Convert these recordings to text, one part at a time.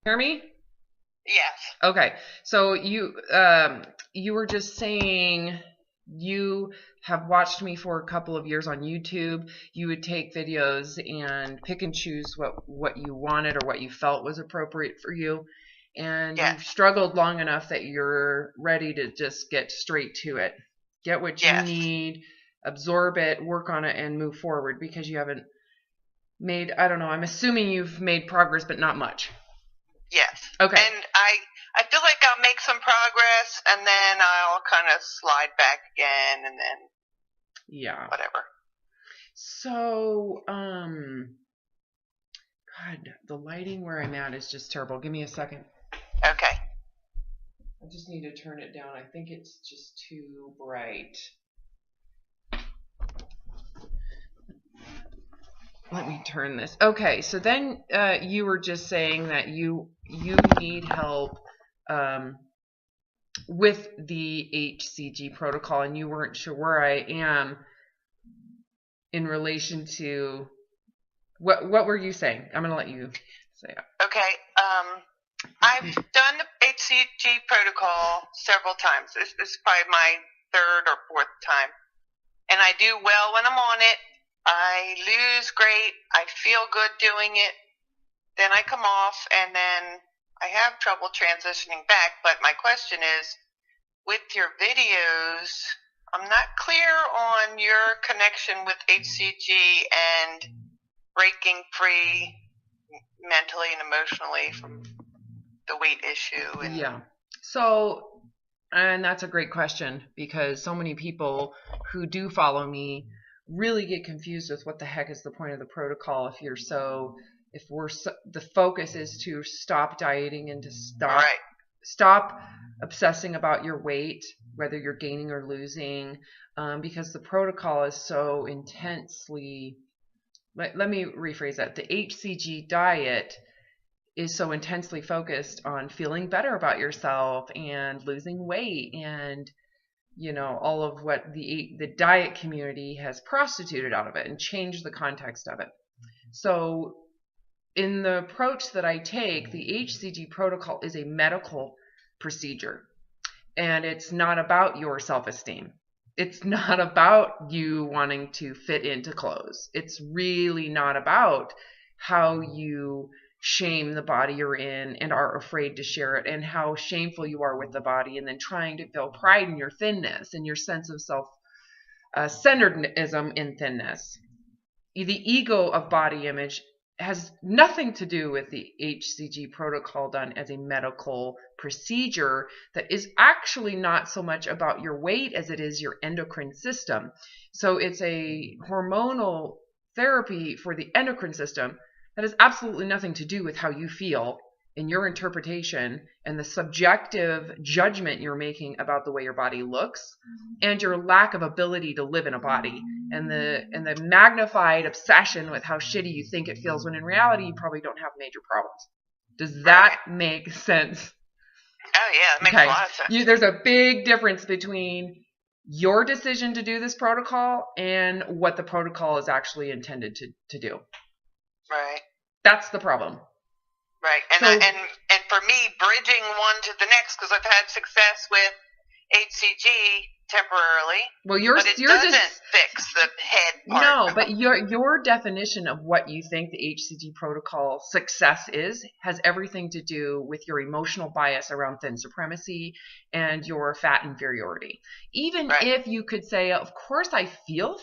Hear me? Yes. Okay. So you were just saying you have watched me for a couple of years on YouTube. You would take videos and pick and choose what you wanted or what you felt was appropriate for you. And Yes. you've struggled long enough that you're ready to just get straight to it. Get what you Yes. need, absorb it, work on it, and move forward because you haven't made, I don't know, I'm assuming you've made progress, but not much. Yes. Okay. And I feel like I'll make some progress, and then I'll kind of slide back again, and then Yeah. whatever. So, God, the lighting where I'm at is just terrible. Give me a second. Okay. I just need to turn it down. I think it's just too bright. Let me turn this. Okay, so then you were just saying that you need help with the HCG protocol, and you weren't sure where I am in relation to what were you saying? I'm going to let you say it. Okay. I've done the HCG protocol several times. This is probably my third or fourth time, and I do well when I'm on it. I lose great. I feel good doing it. Then I come off, and then I have trouble transitioning back. But my question is, with your videos, I'm not clear on your connection with HCG and breaking free mentally and emotionally from the weight issue. And yeah. So, and that's a great question because so many people who do follow me really get confused with what the heck is the point of the protocol if the focus is to stop dieting and to stop obsessing about your weight, whether you're gaining or losing, because the protocol is so intensely, let me rephrase that. The HCG diet is so intensely focused on feeling better about yourself and losing weight and all of what the diet community has prostituted out of it and changed the context of it. So in the approach that I take, the HCG protocol is a medical procedure, and it's not about your self-esteem. It's not about you wanting to fit into clothes. It's really not about how you shame the body you're in and are afraid to share it, and how shameful you are with the body, and then trying to feel pride in your thinness and your sense of self-centeredness in thinness. The ego of body image has nothing to do with the HCG protocol done as a medical procedure that is actually not so much about your weight as it is your endocrine system. So it's a hormonal therapy for the endocrine system that has absolutely nothing to do with how you feel in your interpretation and the subjective judgment you're making about the way your body looks and your lack of ability to live in a body and the magnified obsession with how shitty you think it feels when in reality you probably don't have major problems. Does that make sense? Oh yeah, it makes a lot of sense. There's a big difference between your decision to do this protocol and what the protocol is actually intended to do. Right. That's the problem. Right. And and for me, bridging one to the next, because I've had success with HCG temporarily. Well, but it doesn't fix the head part. No, but your definition of what you think the HCG protocol success is has everything to do with your emotional bias around thin supremacy and your fat inferiority. Even if you could say, of course I feel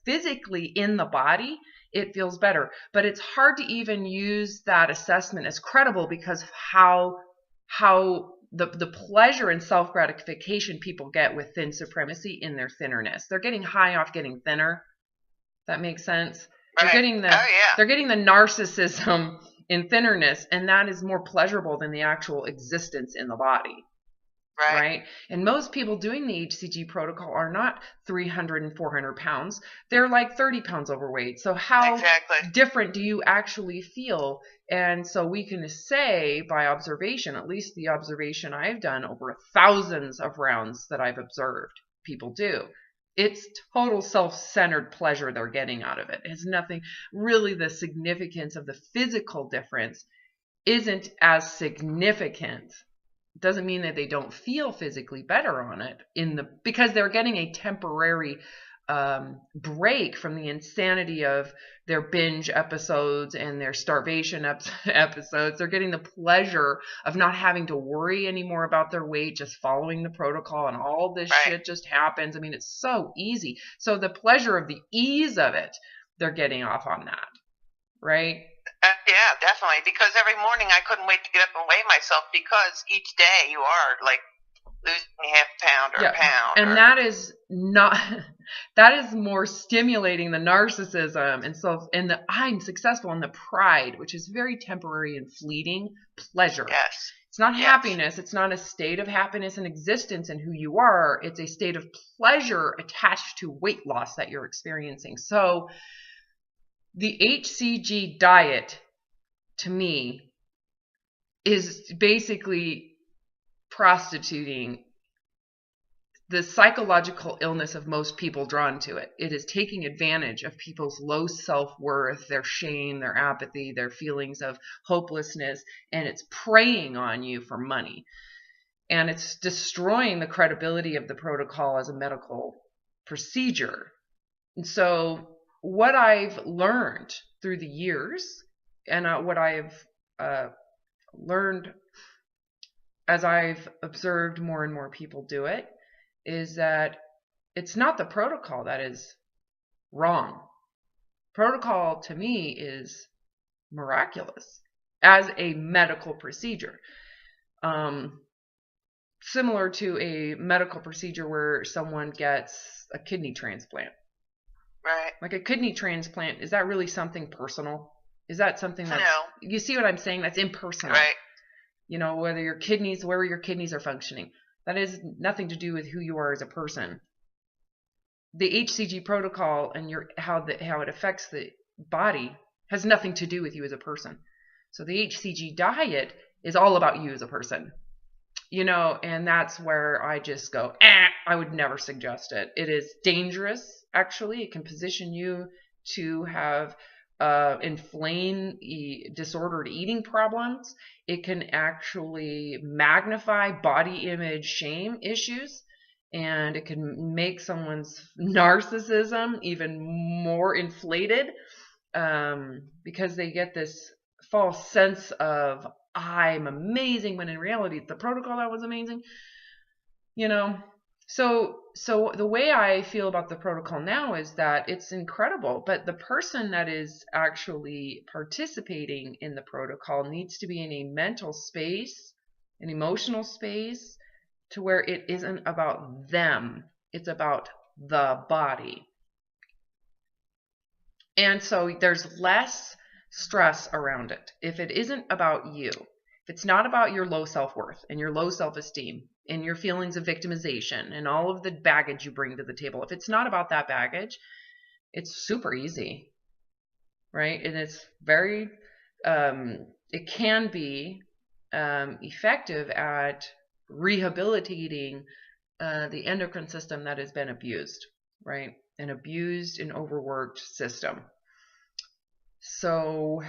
physically in the body, it feels better. But it's hard to even use that assessment as credible because of how the pleasure and self-gratification people get with thin supremacy in their thinnerness. They're getting high off getting thinner. That makes sense. They're getting they're getting the narcissism in thinnerness, and that is more pleasurable than the actual existence in the body. Right? And most people doing the HCG protocol are not 300 and 400 pounds. They're like 30 pounds overweight. So how different do you actually feel? And so we can say by observation, at least the observation I've done over thousands of rounds that I've observed people do, it's total self-centered pleasure they're getting out of it. It has nothing, really the significance of the physical difference isn't as significant. Doesn't mean that they don't feel physically better on it because they're getting a temporary break from the insanity of their binge episodes and their starvation episodes. They're getting the pleasure of not having to worry anymore about their weight, just following the protocol, and all this shit just happens. I mean, it's so easy. So the pleasure of the ease of it, they're getting off on that, right? Yeah, definitely. Because every morning I couldn't wait to get up and weigh myself, because each day you are like losing half a pound or a pound. And that is not, that is more stimulating the narcissism and the I'm successful, and the pride, which is very temporary and fleeting pleasure. Yes. It's not happiness. It's not a state of happiness and existence in who you are. It's a state of pleasure attached to weight loss that you're experiencing. So the HCG diet, to me, is basically prostituting the psychological illness of most people drawn to it. It is taking advantage of people's low self-worth, their shame, their apathy, their feelings of hopelessness, and it's preying on you for money. And it's destroying the credibility of the protocol as a medical procedure. And so what I've learned through the years, and what I've learned as I've observed more and more people do it, is that it's not the protocol that is wrong. Protocol, to me, is miraculous as a medical procedure. Similar to a medical procedure where someone gets a kidney transplant. Right. Like a kidney transplant, is that really something personal? Is that something that's... No. You see what I'm saying? That's impersonal. Right. You know, whether your kidneys, where your kidneys are functioning. That has nothing to do with who you are as a person. The HCG protocol and how it affects the body has nothing to do with you as a person. So the HCG diet is all about you as a person. You know, and that's where I just go, I would never suggest it. It is dangerous, actually. It can position you to have inflamed disordered eating problems. It can actually magnify body image shame issues, and it can make someone's narcissism even more inflated, because they get this false sense of I'm amazing, when in reality it's the protocol that was amazing. You know, so the way I feel about the protocol now is that it's incredible, but the person that is actually participating in the protocol needs to be in a mental space, an emotional space, to where it isn't about them. It's about the body. And so there's less stress around it. If it isn't about you, if it's not about your low self-worth and your low self-esteem and your feelings of victimization and all of the baggage you bring to the table, if it's not about that baggage, it's super easy, right? And it's very, it can be effective at rehabilitating the endocrine system that has been abused, right? An abused and overworked system. So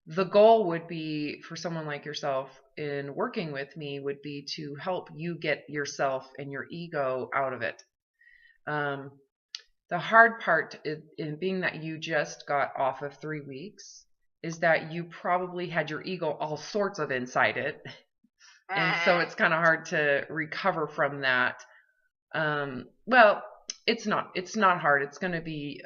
the goal would be, for someone like yourself in working with me, would be to help you get yourself and your ego out of it. The hard part in being that you just got off of 3 weeks is that you probably had your ego all sorts of inside it. And so it's kind of hard to recover from that. Well, it's not hard. It's going to be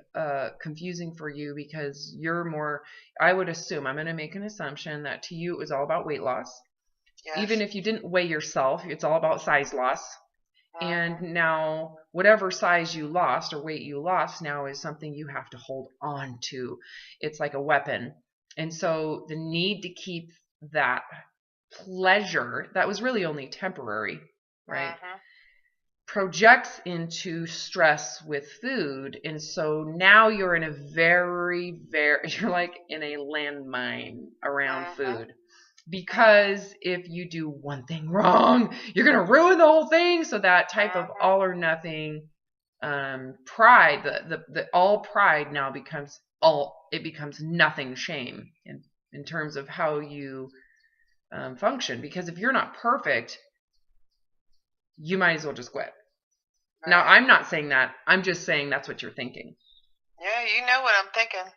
confusing for you because you're more, I would assume, I'm going to make an assumption that to you it was all about weight loss. Yes. Even if you didn't weigh yourself, it's all about size loss. And now whatever size you lost or weight you lost now is something you have to hold on to. It's like a weapon. And so the need to keep that pleasure that was really only temporary, right? Projects into stress with food. And so now you're in a you're like in a landmine around food. Because if you do one thing wrong, you're going to ruin the whole thing. So that type of all or nothing pride, the all pride now becomes all it becomes nothing shame in terms of how you function. Because if you're not perfect, you might as well just quit. Right. Now, I'm not saying that. I'm just saying that's what you're thinking. Yeah, you know what I'm thinking.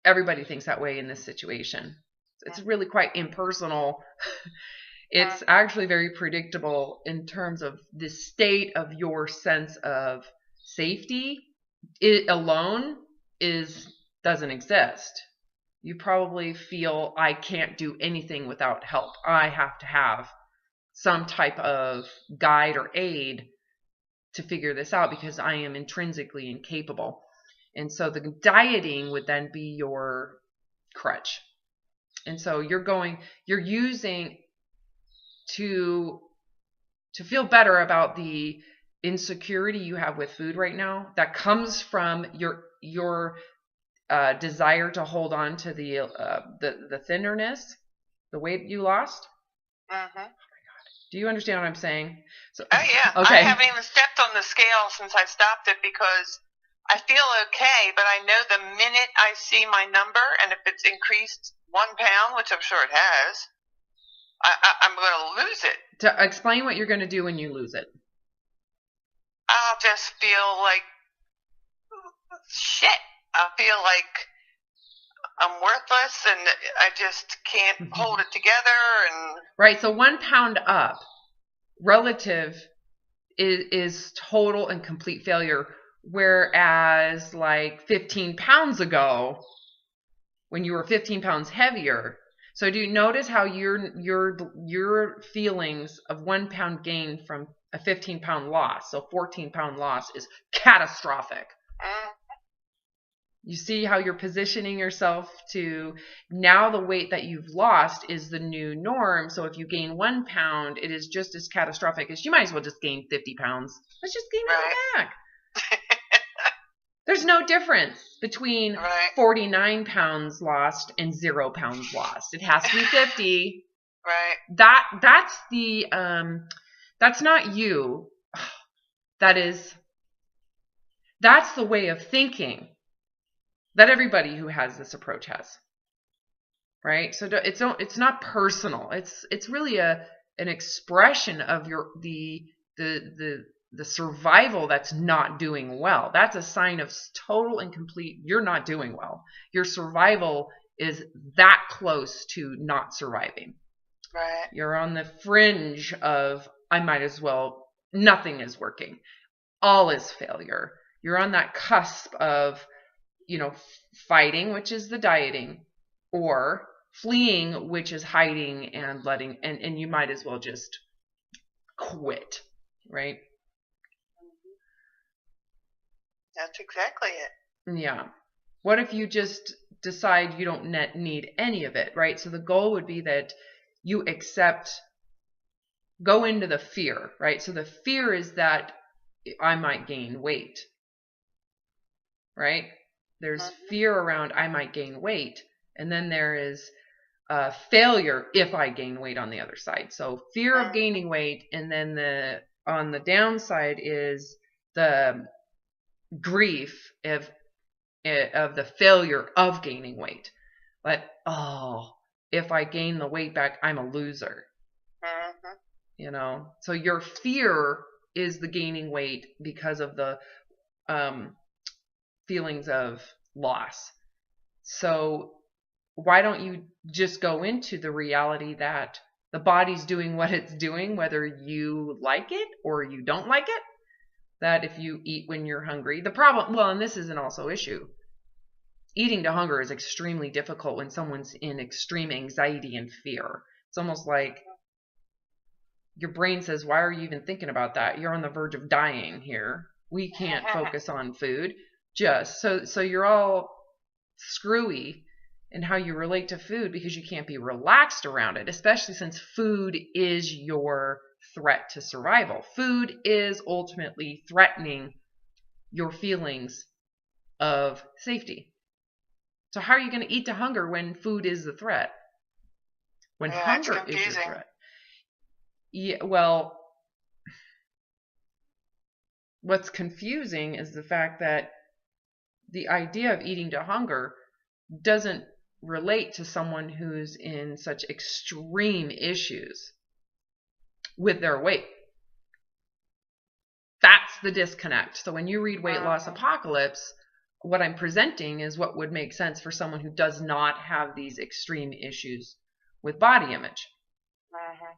Everybody thinks that way in this situation. It's really quite impersonal. It's actually very predictable in terms of the state of your sense of safety. It alone doesn't exist. You probably feel, I can't do anything without help. I have to have some type of guide or aid to figure this out because I am intrinsically incapable. And so the dieting would then be your crutch. And so you're using to feel better about the insecurity you have with food right now that comes from your desire to hold on to the thinnerness, the weight you lost. Mm-hmm. Do you understand what I'm saying? So, oh yeah. Okay. I haven't even stepped on the scale since I stopped it because I feel okay, but I know the minute I see my number and if it's increased 1 pound, which I'm sure it has, I'm going to lose it. To explain what you're going to do when you lose it. I'll just feel like shit. I feel like I'm worthless and I just can't hold it together. And right, so 1 pound up relative is total and complete failure, whereas like 15 pounds ago, when you were 15 pounds heavier. So do you notice how your feelings of 1 pound gain from a 15 pound loss, so 14 pound loss, is catastrophic. You see how you're positioning yourself to now the weight that you've lost is the new norm. So if you gain 1 pound, it is just as catastrophic as you might as well just gain 50 pounds. Let's just gain it back. There's no difference between 49 pounds lost and 0 pounds lost. It has to be 50. Right. That's not you. That's the way of thinking that everybody who has this approach has. Right? So it's not personal. It's really an expression of the survival that's not doing well. That's a sign of total and complete, you're not doing well. Your survival is that close to not surviving. Right. You're on the fringe of, I might as well, nothing is working. All is failure. You're on that cusp of, fighting, which is the dieting, or fleeing, which is hiding and letting, and you might as well just quit, right? That's exactly it. Yeah. What if you just decide you don't need any of it, right? So the goal would be that you go into the fear, right? So the fear is that I might gain weight, right? There's fear around I might gain weight. And then there is failure if I gain weight on the other side. So fear of gaining weight. And then on the downside is the grief of the failure of gaining weight. But if I gain the weight back, I'm a loser. So your fear is the gaining weight because of the feelings of loss. So why don't you just go into the reality that the body's doing what it's doing, whether you like it or you don't like it? That if you eat when you're hungry, the problem, and this is an also issue. Eating to hunger is extremely difficult when someone's in extreme anxiety and fear. It's almost like your brain says, why are you even thinking about that? You're on the verge of dying here. We can't focus on food. Just so you're all screwy in how you relate to food because you can't be relaxed around it, especially since food is your threat to survival. Food is ultimately threatening your feelings of safety. So how are you going to eat to hunger when food is the threat? When hunger is your threat. Yeah, well, what's confusing is the fact that the idea of eating to hunger doesn't relate to someone who's in such extreme issues with their weight. That's the disconnect. So when you read Weight Loss Apocalypse, what I'm presenting is what would make sense for someone who does not have these extreme issues with body image.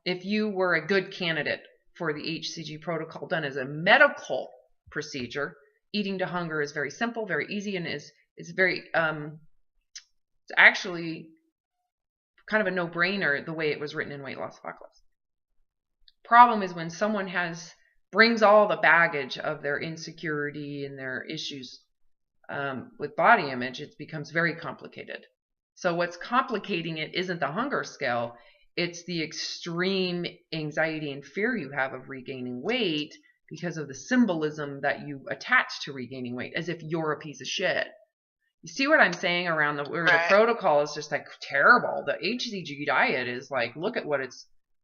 If you were a good candidate for the HCG protocol done as a medical procedure, eating to hunger is very simple, very easy, and is very it's actually kind of a no-brainer the way it was written in Weight Loss Apocalypse. Problem is when someone brings all the baggage of their insecurity and their issues with body image, it becomes very complicated. So what's complicating it isn't the hunger scale, it's the extreme anxiety and fear you have of regaining weight because of the symbolism that you attach to regaining weight, as if you're a piece of shit. You see what I'm saying around the protocol is just like terrible. The HCG diet is like, look at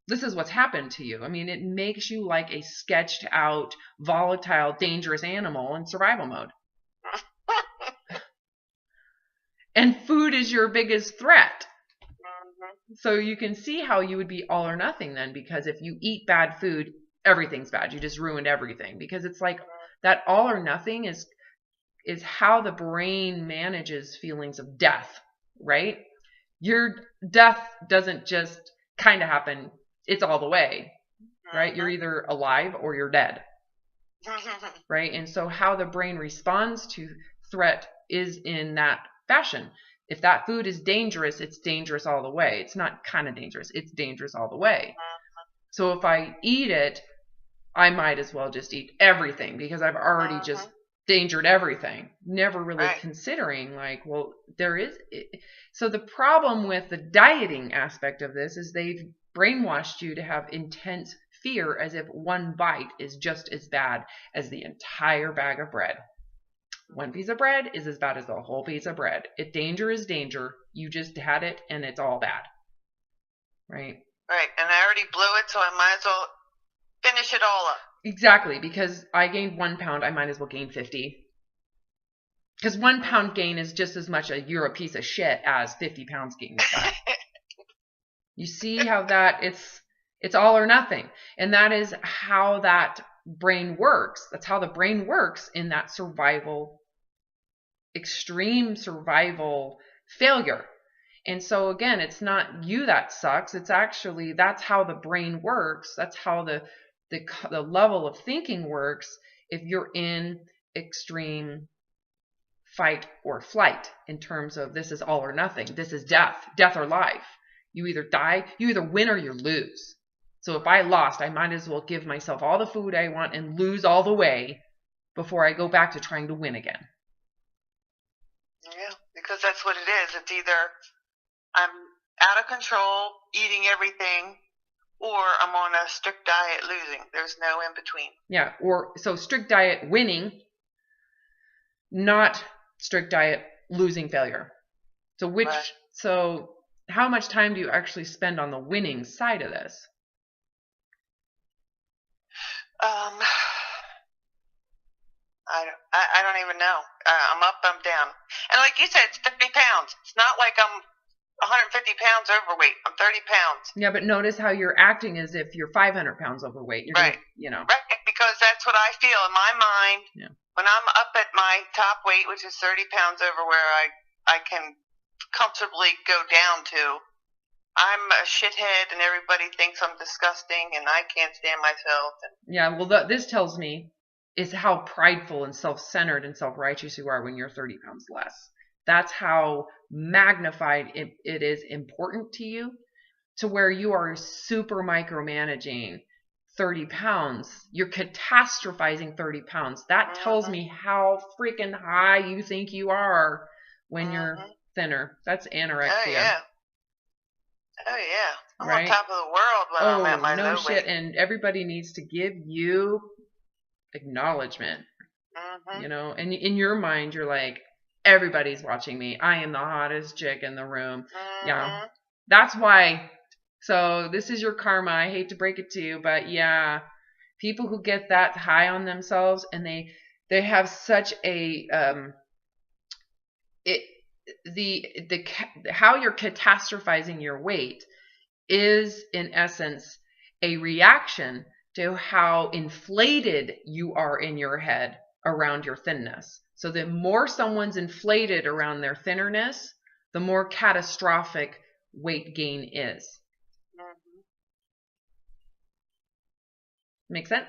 this is what's happened to you. I mean, it makes you like a sketched out, volatile, dangerous animal in survival mode. And food is your biggest threat. So you can see how you would be all or nothing then, because if you eat bad food, everything's bad. You just ruined everything, because it's like that all or nothing is how the brain manages feelings of death, right? Your death doesn't just kind of happen. It's all the way, right? You're either alive or you're dead, right? And so how the brain responds to threat is in that fashion. If that food is dangerous, it's dangerous all the way. It's not kind of dangerous. It's dangerous all the way. So if I eat it, I might as well just eat everything, because I've already just endangered everything. Never really considering like, well, so the problem with the dieting aspect of this is they've brainwashed you to have intense fear as if one bite is just as bad as the entire bag of bread. One piece of bread is as bad as the whole piece of bread. Danger is danger. You just had it and it's all bad. Right? Right. And I already blew it, so I might as well finish it all up. Exactly. Because I gained 1 pound, I might as well gain 50. Because 1 pound gain is just as much you're a piece of shit as 50 pounds gained fat. You see how it's all or nothing. And that is how that brain works. That's how the brain works in that extreme survival failure. And so again, it's not you that sucks. It's actually, that's how the brain works. That's how the level of thinking works if you're in extreme fight or flight, in terms of this is all or nothing. This is death or life. You either die, you either win or you lose. So if I lost, I might as well give myself all the food I want and lose all the way before I go back to trying to win again. Yeah, because that's what it is. It's either I'm out of control, eating everything, or I'm on a strict diet losing. There's no in between. Yeah, so strict diet winning, not strict diet losing failure. So so how much time do you actually spend on the winning side of this? I don't even know. I'm up, I'm down. And like you said, it's 50 pounds. It's not like I'm 150 pounds overweight. I'm 30 pounds. Yeah, but notice how you're acting as if you're 500 pounds overweight. Right. Right, because that's what I feel in my mind. Yeah. When I'm up at my top weight, which is 30 pounds over where I can comfortably go down to, I'm a shithead and everybody thinks I'm disgusting and I can't stand myself. Yeah, well, this tells me is how prideful and self-centered and self-righteous you are when you're 30 pounds less. That's how magnified it is important to you, to where you are super micromanaging 30 pounds. You're catastrophizing 30 pounds. That tells me how freaking high you think you are when you're thinner. That's anorexia. Oh, yeah. Oh, yeah. I'm right? on top of the world when I'm at my low weight. And everybody needs to give you acknowledgement. You know, and in your mind, you're like, everybody's watching me. I am the hottest chick in the room. Yeah. That's why. So this is your karma. I hate to break it to you, but yeah, people who get that high on themselves and they have such a how you're catastrophizing your weight is in essence a reaction to how inflated you are in your head around your thinness. So the more someone's inflated around their thinnerness, the more catastrophic weight gain is. Mm-hmm. Make sense?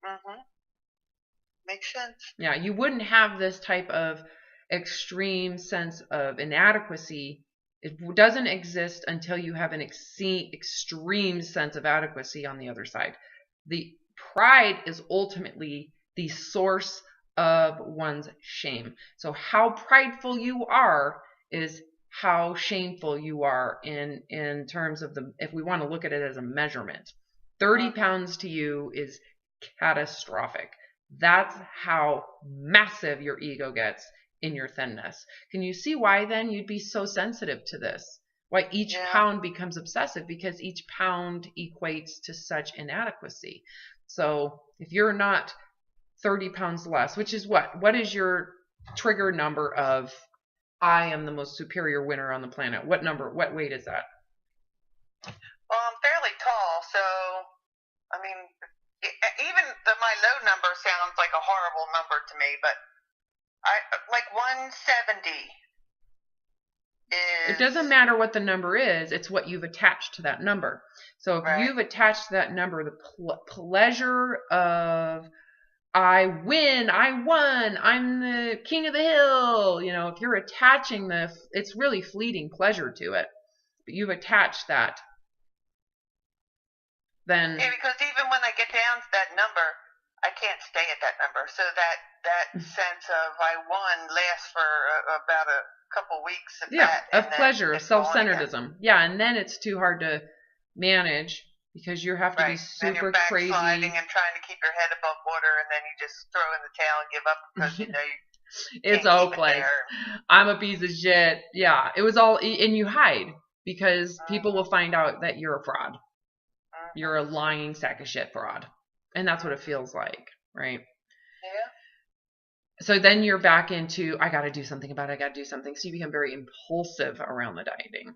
Mm-hmm. Makes sense. Yeah, you wouldn't have this type of extreme sense of inadequacy. It doesn't exist until you have an extreme sense of adequacy on the other side. The pride is ultimately the source of one's shame. So how prideful you are is how shameful you are in terms of if we want to look at it as a measurement. 30 pounds to you is catastrophic. That's how massive your ego gets in your thinness. Can you see why then you'd be so sensitive to this? Why each pound becomes obsessive? Because each pound equates to such inadequacy. So if you're not 30 pounds less, which is what is your trigger number of I am the most superior winner on the planet? What weight is that? Well, I'm fairly tall, so I mean, even my low number sounds like a horrible number to me, but I like 170 is. It doesn't matter what the number is; it's what you've attached to that number. So if you've attached to that number the pleasure of I win, I won, I'm the king of the hill. If you're attaching it's really fleeting pleasure to it, but you've attached that. Then because even when I get down to that number, I can't stay at that number. So that sense of I won lasts for about a couple weeks of pleasure, of self-centeredism. Yeah, and then it's too hard to manage because you have to be super and you're crazy and trying to keep your head above water, and then you just throw in the towel and give up because you it's hopeless. I'm a piece of shit. Yeah, it was all, and you hide because people will find out that you're a fraud. You're a lying sack of shit fraud. And that's what it feels like, right? Yeah. So then you're back into, I got to do something about it. I got to do something. So you become very impulsive around the dieting.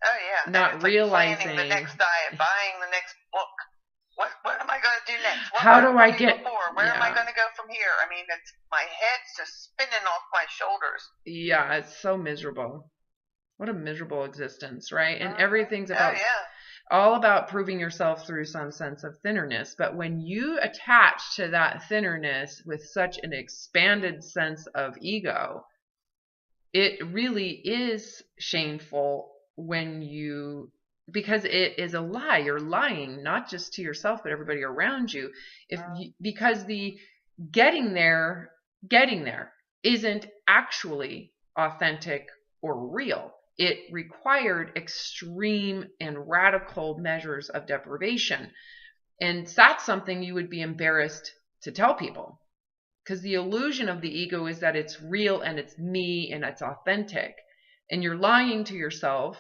Oh, yeah. Not realizing. Planning the next diet, buying the next book. What am I going to do next? How do I get. Where am I going to go from here? I mean, my head's just spinning off my shoulders. Yeah, it's so miserable. What a miserable existence, right? And everything's about. All about proving yourself through some sense of thinnerness. But when you attach to that thinnerness with such an expanded sense of ego, it really is shameful because it is a lie. You're lying not just to yourself, but everybody around you. Because the getting there isn't actually authentic or real. It required extreme and radical measures of deprivation. And that's something you would be embarrassed to tell people. Because the illusion of the ego is that it's real and it's me and it's authentic. And you're lying to yourself.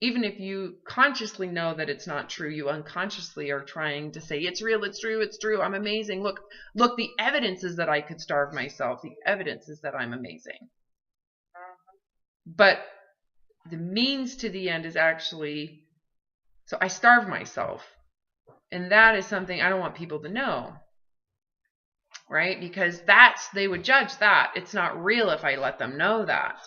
Even if you consciously know that it's not true, you unconsciously are trying to say, it's real, it's true, it's true, I'm amazing. Look, the evidence is that I could starve myself. The evidence is that I'm amazing. But the means to the end is actually, so I starve myself. And that is something I don't want people to know. Right? Because they would judge that. It's not real if I let them know that.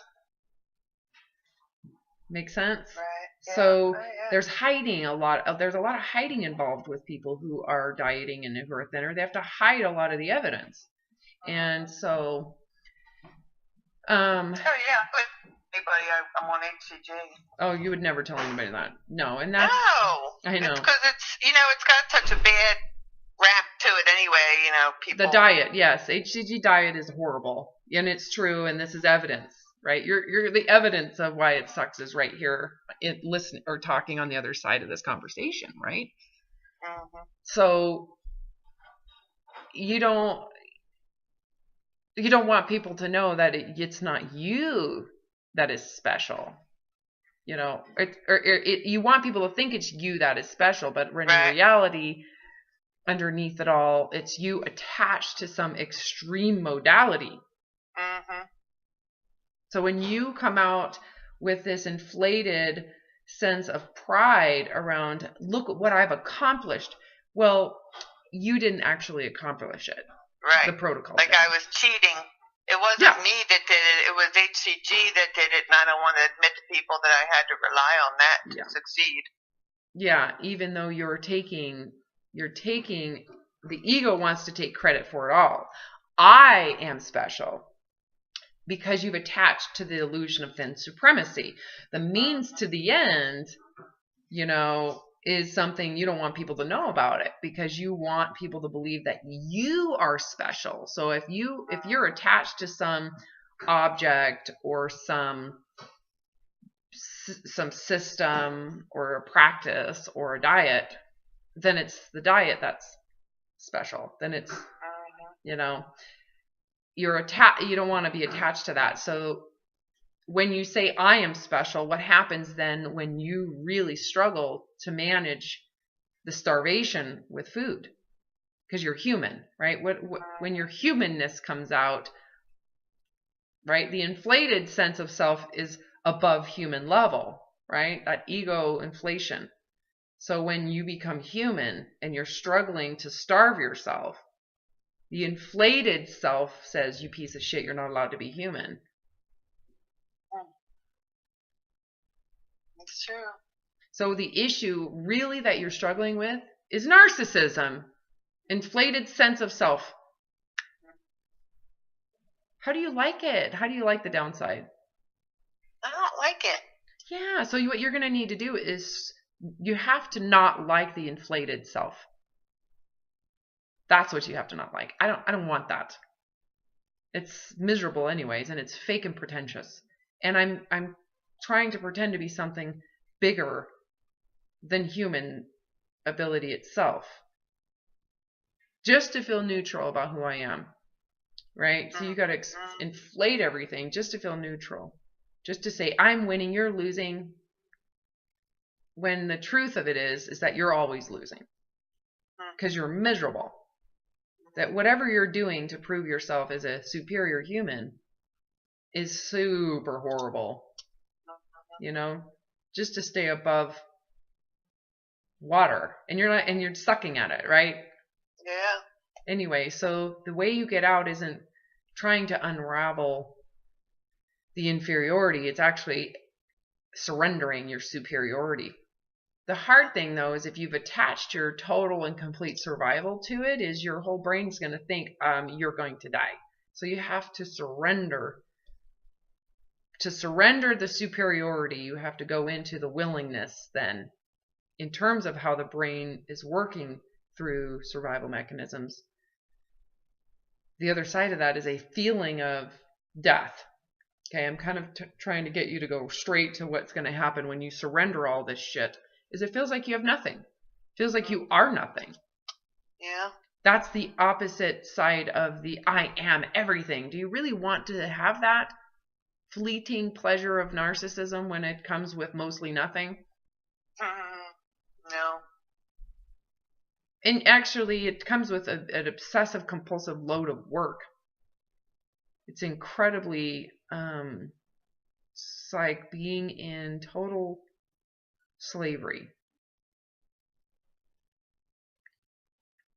Make sense? Right. Yeah. So there's there's a lot of hiding involved with people who are dieting and who are thinner. They have to hide a lot of the evidence. And so anybody, I'm on HCG. Oh, you would never tell anybody that. No, and that's... No! I know. It's because it's got such a bad rap to it anyway, people... The diet, yes. HCG diet is horrible. And it's true, and this is evidence, right? You're the evidence of why it sucks is right here talking on the other side of this conversation, right? Mm-hmm. So, you don't want people to know that it's not you that is special. You want people to think it's you that is special, but in reality, underneath it all, it's you attached to some extreme modality. Mm-hmm. So when you come out with this inflated sense of pride around, look at what I've accomplished, well, you didn't actually accomplish it. Right. The protocol. Like I was cheating. It wasn't me that did it. It was HCG that did it, and I don't want to admit to people that I had to rely on that to succeed. Yeah, even though you're taking, the ego wants to take credit for it all. I am special because you've attached to the illusion of thin supremacy. The means to the end, is something you don't want people to know about it, because you want people to believe that you are special. So if you're attached to some object or some system or a practice or a diet, then it's the diet that's special. Then it's, you don't want to be attached to that. So when you say I am special, what happens then when you really struggle to manage the starvation with food? Because you're human, right? When your humanness comes out, right? The inflated sense of self is above human level, right? That ego inflation. So when you become human and you're struggling to starve yourself, the inflated self says, you piece of shit, you're not allowed to be human. It's true. So the issue really that you're struggling with is narcissism, inflated sense of self. How do you like it? How do you like the downside? I don't like it. Yeah, so what you're going to need to do is you have to not like the inflated self. That's what you have to not like. I don't want that. It's miserable anyways, and it's fake and pretentious. And I'm trying to pretend to be something bigger than human ability itself, just to feel neutral about who I am, right? So you got to inflate everything just to feel neutral, just to say I'm winning, you're losing, when the truth of it is that you're always losing because you're miserable. That whatever you're doing to prove yourself as a superior human is super horrible. Just to stay above water, and you're sucking at it, right? Yeah. Anyway, so the way you get out isn't trying to unravel the inferiority. It's actually surrendering your superiority. The hard thing, though, is if you've attached your total and complete survival to it, is your whole brain's going to think you're going to die. So you have to surrender. To surrender the superiority, you have to go into the willingness then, in terms of how the brain is working through survival mechanisms. The other side of that is a feeling of death. Okay, I'm kind of trying to get you to go straight to what's going to happen when you surrender all this shit. Is it feels like you have nothing. It feels like you are nothing. Yeah. That's the opposite side of the I am everything. Do you really want to have that fleeting pleasure of narcissism when it comes with mostly nothing? No. And actually, it comes with an obsessive compulsive load of work. It's incredibly, it's like being in total slavery.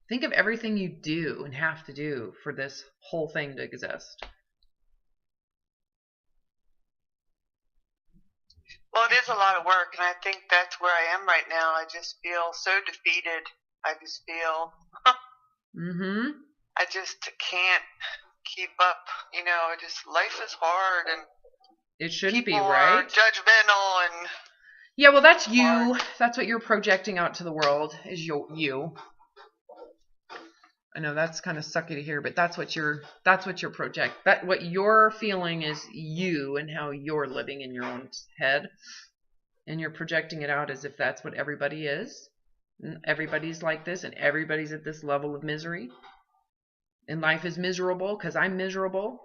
Think of everything you do and have to do for this whole thing to exist. Well, it is a lot of work, and I think that's where I am right now. I just feel so defeated. I just feel I just can't keep up. Just life is hard, and it shouldn't be, people right? are judgmental and. Yeah, well, that's you. That's what you're projecting out to the world, is you. I know that's kind of sucky to hear, but that's what you're what you're feeling is you and how you're living in your own head. And you're projecting it out as if that's what everybody is. And everybody's like this, and everybody's at this level of misery. And life is miserable because I'm miserable,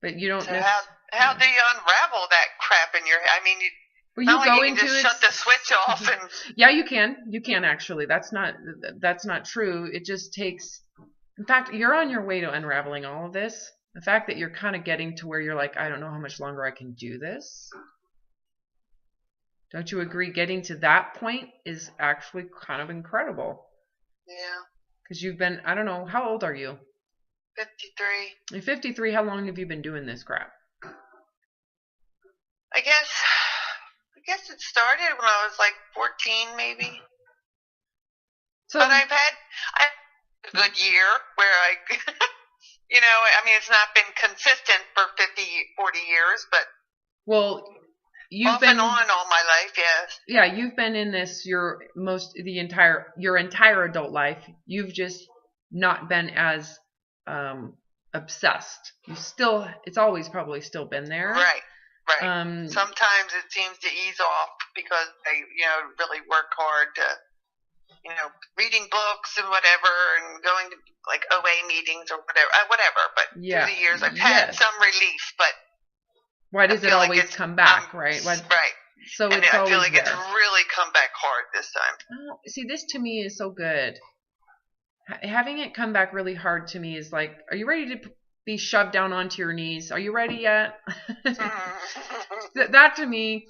But you don't so how do you unravel that crap in your head? I mean, you go into just shut the switch off and. Yeah, you can. You can actually. That's not true. It just takes In fact, you're on your way to unraveling all of this. The fact that you're kind of getting to where you're like, I don't know how much longer I can do this. Don't you agree? Getting to that point is actually kind of incredible. Yeah. Because you've been, I don't know, how old are you? 53. You're 53. How long have you been doing this crap? I guess it started when I was like 14, maybe. So, but I've had a good year where I, you know, I mean, it's not been consistent for 50, 40 years, but well, you've off been and on all my life, yes. Yeah, you've been in this your entire adult life. You've just not been as obsessed. It's always probably still been there. Right. Sometimes it seems to ease off because I, really work hard to, reading books and whatever, and going to like OA meetings or whatever. But through the years, I've had some relief. But why does it always come back, right? Right. So and it's I always feel like there. It's really come back hard this time. Oh, see, this to me is so good. Having it come back really hard to me is like, are you ready to be shoved down onto your knees? Are you ready yet? That to me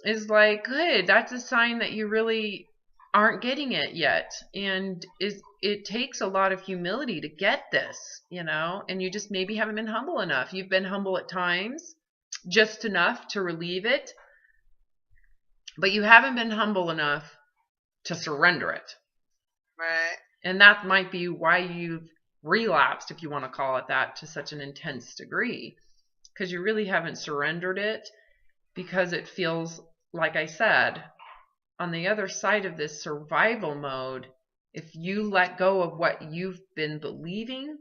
is like, good. That's a sign that you really aren't getting it yet. And it takes a lot of humility to get this, and you just maybe haven't been humble enough. You've been humble at times, just enough to relieve it. But you haven't been humble enough to surrender it. Right. And that might be why you've relapsed, if you want to call it that, to such an intense degree. Because you really haven't surrendered it, because it feels, like I said, on the other side of this survival mode, if you let go of what you've been believing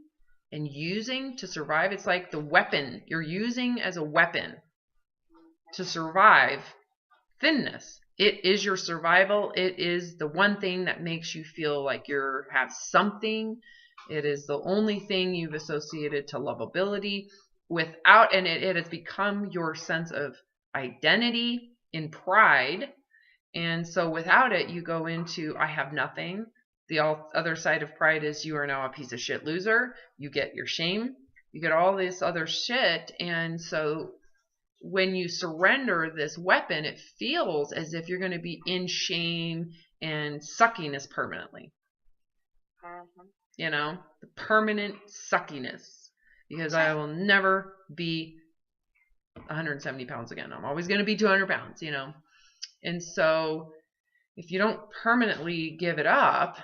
and using to survive, it's like the weapon you're using as a weapon to survive thinness. It is your survival. It is the one thing that makes you feel like you have something. It is the only thing you've associated to lovability. And it has become your sense of identity in pride. And so without it, you go into, I have nothing. The other side of pride is you are now a piece of shit loser. You get your shame. You get all this other shit. And so when you surrender this weapon, it feels as if you're going to be in shame and suckiness permanently. Mm-hmm. The permanent suckiness. Because I will never be 170 pounds again. I'm always going to be 200 pounds, And so if you don't permanently give it up,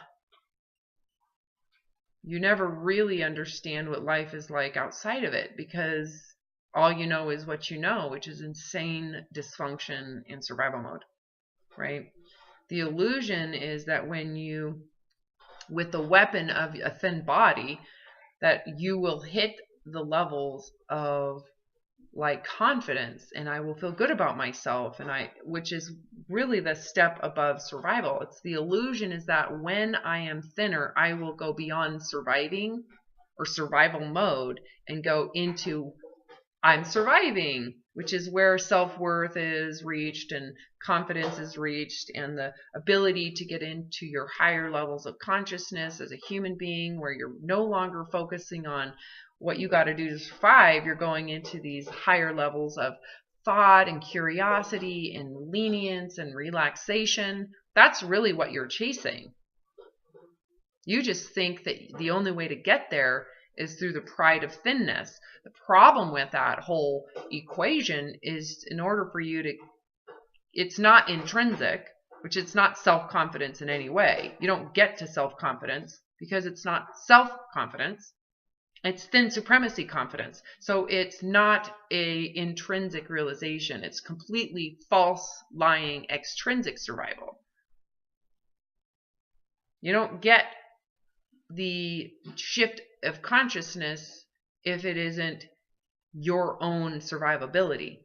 you never really understand what life is like outside of it, because all you know is what you know, which is insane dysfunction and survival mode, right? The illusion is that when you, with the weapon of a thin body, that you will hit the levels of like confidence, and I will feel good about myself, which is really the step above survival. It's the illusion is that when I am thinner, I will go beyond surviving or survival mode and go into I'm surviving, which is where self-worth is reached and confidence is reached, and the ability to get into your higher levels of consciousness as a human being, where you're no longer focusing on what you got to do to survive. You're going into these higher levels of thought and curiosity and lenience and relaxation. That's really what you're chasing. You just think that the only way to get there is through the pride of thinness. The problem with that whole equation is, in order for you to, it's not intrinsic, which it's not self-confidence in any way. You don't get to self-confidence because it's not self-confidence. It's thin supremacy confidence. So it's not a intrinsic realization. It's completely false, lying, extrinsic survival. You don't get the shift of consciousness if it isn't your own survivability.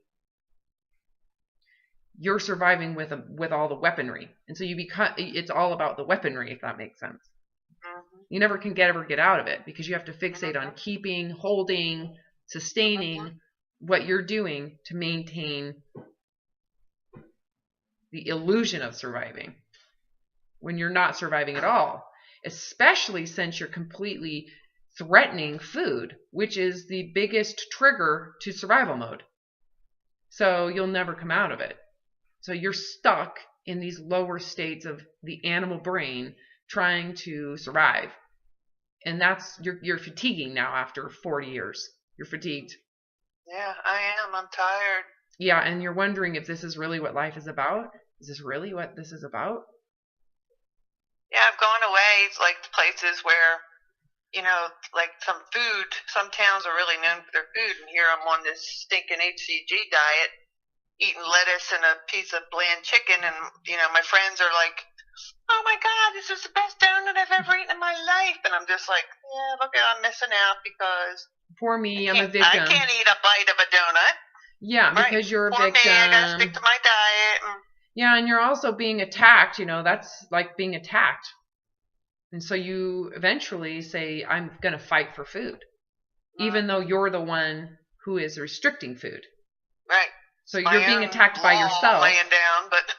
You're surviving with all the weaponry, and so it's all about the weaponry, if that makes sense. You never can ever get out of it, because you have to fixate on keeping, holding, sustaining what you're doing to maintain the illusion of surviving when you're not surviving at all. Especially since you're completely threatening food, which is the biggest trigger to survival mode. So you'll never come out of it. So you're stuck in these lower states of the animal brain trying to survive. And that's, you're fatiguing now after 40 years. You're fatigued. Yeah, I am. I'm tired. Yeah, and you're wondering if this is really what life is about. Is this really what this is about? Yeah, I've gone away, like places where, like some towns are really known for their food, and here I'm on this stinking HCG diet, eating lettuce and a piece of bland chicken, and, my friends are like, oh my God, this is the best donut I've ever eaten in my life. And I'm just like, yeah, look, I'm missing out because for me, I'm a victim. I can't eat a bite of a donut. Yeah, because you're a victim. For me, I gotta stick to my diet. Yeah, and you're also being attacked. That's like being attacked. And so you eventually say, I'm going to fight for food, even though you're the one who is restricting food. Right. So you're being attacked by yourself. Laying down, but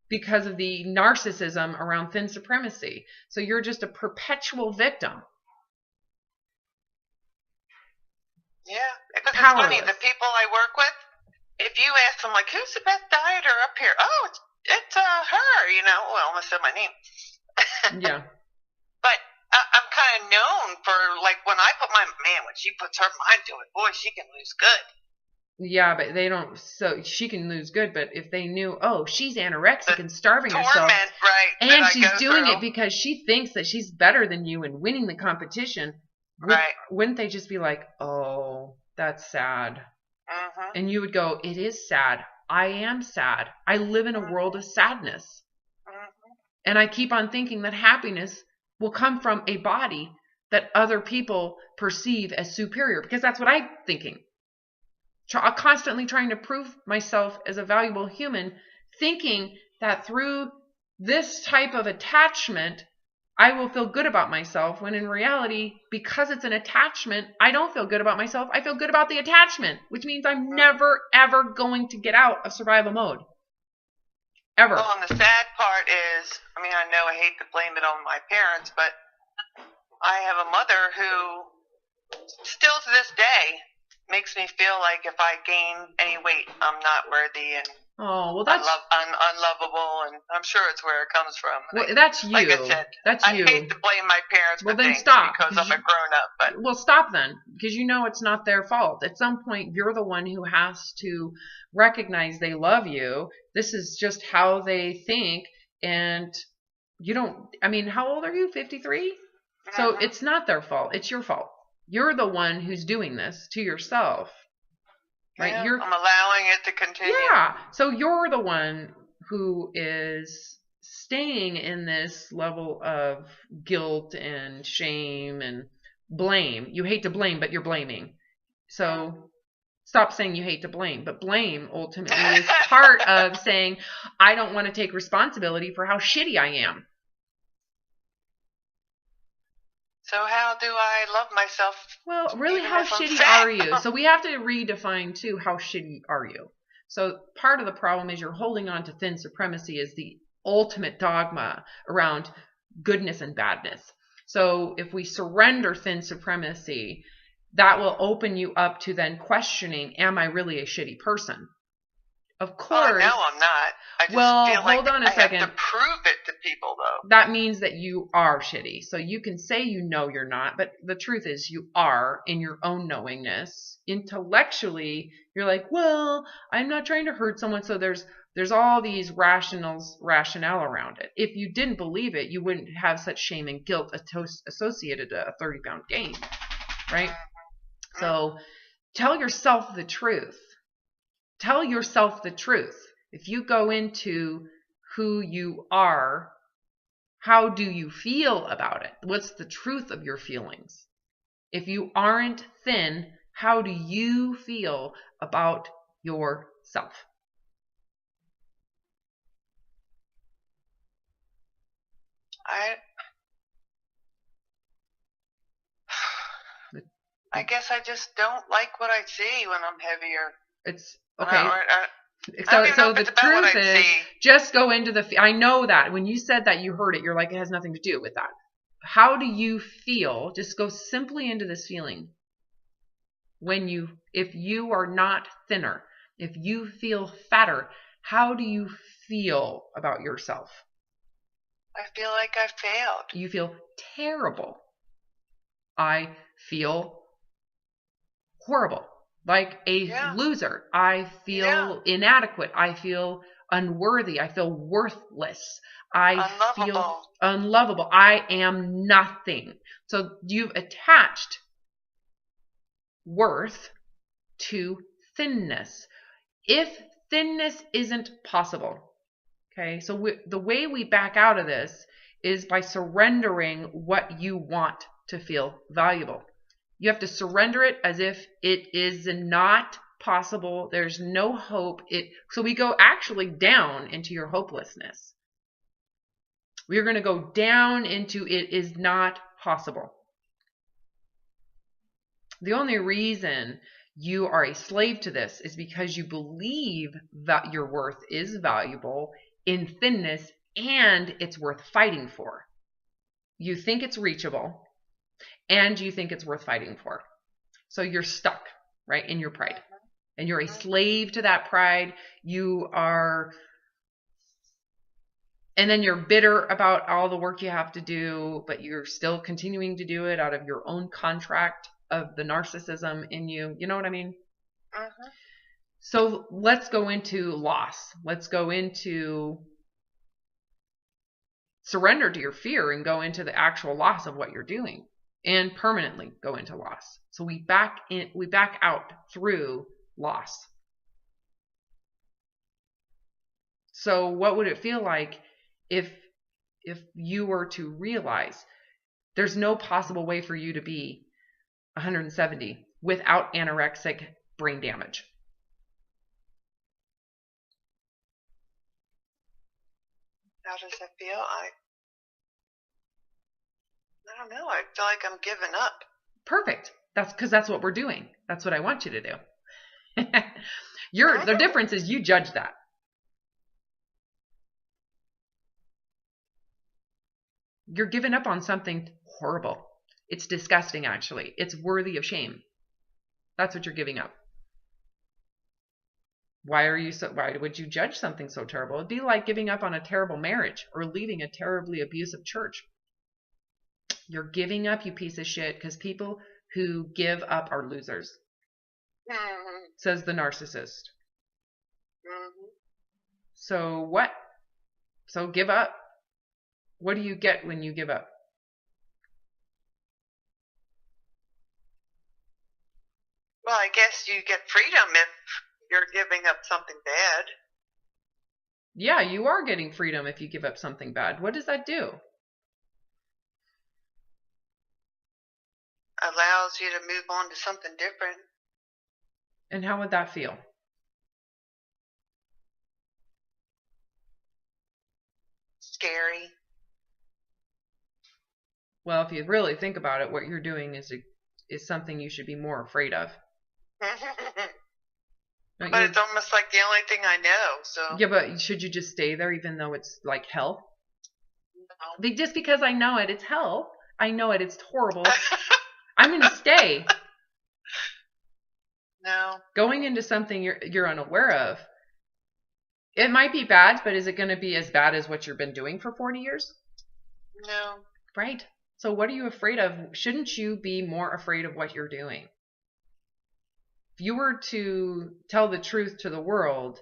because of the narcissism around thin supremacy. So you're just a perpetual victim. Yeah, because it's funny, the people I work with, if you ask them, like, who's the best dieter up here? Oh, it's her, well, unless I said my name. Yeah. But I'm kind of known for, like, when she puts her mind to it, boy, she can lose good. Yeah, but they don't, so she can lose good, but if they knew, oh, she's anorexic and starving herself, right, and she's doing it because she thinks that she's better than you and winning the competition, right? Wouldn't they just be like, oh, that's sad? Mm-hmm. And you would go, it is sad. I am sad. I live in a world of sadness. Mm-hmm. And I keep on thinking that happiness will come from a body that other people perceive as superior, because that's what I'm thinking. Constantly trying to prove myself as a valuable human, thinking that through this type of attachment, I will feel good about myself, when in reality, because it's an attachment, I don't feel good about myself. I feel good about the attachment, which means I'm never, ever going to get out of survival mode. Ever. Well, and the sad part is, I know I hate to blame it on my parents, but I have a mother who, still to this day, makes me feel like if I gain any weight, I'm not worthy and unlovable, and I'm sure it's where it comes from. Well, that's you. Like I said, that's you. I hate to blame my parents for then things stop, because I'm a grown-up. But well, stop then, because it's not their fault. At some point, you're the one who has to recognize they love you. This is just how they think, and you don't. How old are you? 53? Mm-hmm. So it's not their fault. It's your fault. You're the one who's doing this to yourself. Right? Yeah, I'm allowing it to continue. Yeah. So you're the one who is staying in this level of guilt and shame and blame. You hate to blame, but you're blaming. So stop saying you hate to blame. But blame ultimately is part of saying, I don't want to take responsibility for how shitty I am. So how do I love myself? Well, really, how shitty are you? So we have to redefine, too, how shitty are you? So part of the problem is you're holding on to thin supremacy as the ultimate dogma around goodness and badness. So if we surrender thin supremacy, that will open you up to then questioning, am I really a shitty person? Of course. Oh, no, I'm not. I just feel like hold on a second. I have to prove it to people, though. That means that you are shitty. So you can say you're not, but the truth is you are in your own knowingness. Intellectually, you're like, well, I'm not trying to hurt someone. So there's all these rationale around it. If you didn't believe it, you wouldn't have such shame and guilt associated to a 30-pound gain, right? Mm-hmm. So tell yourself the truth. Tell yourself the truth. If you go into who you are, how do you feel about it? What's the truth of your feelings? If you aren't thin, how do you feel about yourself? I guess I just don't like what I see when I'm heavier. It's okay. So the truth is, just go into I know that when you said that, you heard it. You're like, it has nothing to do with that. how do you feel? Just go simply into this feeling. If you are not thinner, if you feel fatter, how do you feel about yourself? I feel like I failed. You feel terrible. I feel horrible, like a loser. I feel inadequate. I feel unworthy. I feel worthless. I feel unlovable. I am nothing. So you've attached worth to thinness. If thinness isn't possible, okay, so the way we back out of this is by surrendering what you want to feel valuable. You have to surrender it as if it is not possible. There's no hope. So we go actually down into your hopelessness. We are going to go down into it is not possible. The only reason you are a slave to this is because you believe that your worth is valuable in thinness and it's worth fighting for. You think it's reachable and you think it's worth fighting for. So you're stuck, right, in your pride. And you're a slave to that pride. And then you're bitter about all the work you have to do, but you're still continuing to do it out of your own contract of the narcissism in you. You know what I mean? Uh-huh. So let's go into loss. Let's go into surrender to your fear and go into the actual loss of what you're doing and permanently go into loss. So we back out through loss. So what would it feel like if you were to realize there's no possible way for you to be 170 without anorexic brain damage? How does that feel? I don't know. I feel like I'm giving up. Perfect. That's because that's what we're doing. That's what I want you to do. The difference is you judge that. You're giving up on something horrible. It's disgusting, actually. It's worthy of shame. That's what you're giving up. Why would you judge something so terrible? It'd be like giving up on a terrible marriage or leaving a terribly abusive church. You're giving up, you piece of shit, because people who give up are losers. Mm-hmm. Says the narcissist. Mm-hmm. So what? So give up. What do you get when you give up? Well, I guess you get freedom if you're giving up something bad. Yeah, you are getting freedom if you give up something bad. What does that do? Allows you to move on to something different. And how would that feel? Scary. Well, if you really think about it, what you're doing is something you should be more afraid of. But it's almost like the only thing I know. So yeah, but should you just stay there even though it's like hell? No. Just because I know it, it's hell. I know it, it's horrible. I'm going to stay. No. Going into something you're unaware of. It might be bad, but is it going to be as bad as what you've been doing for 40 years? No. Right. So what are you afraid of? Shouldn't you be more afraid of what you're doing? If you were to tell the truth to the world,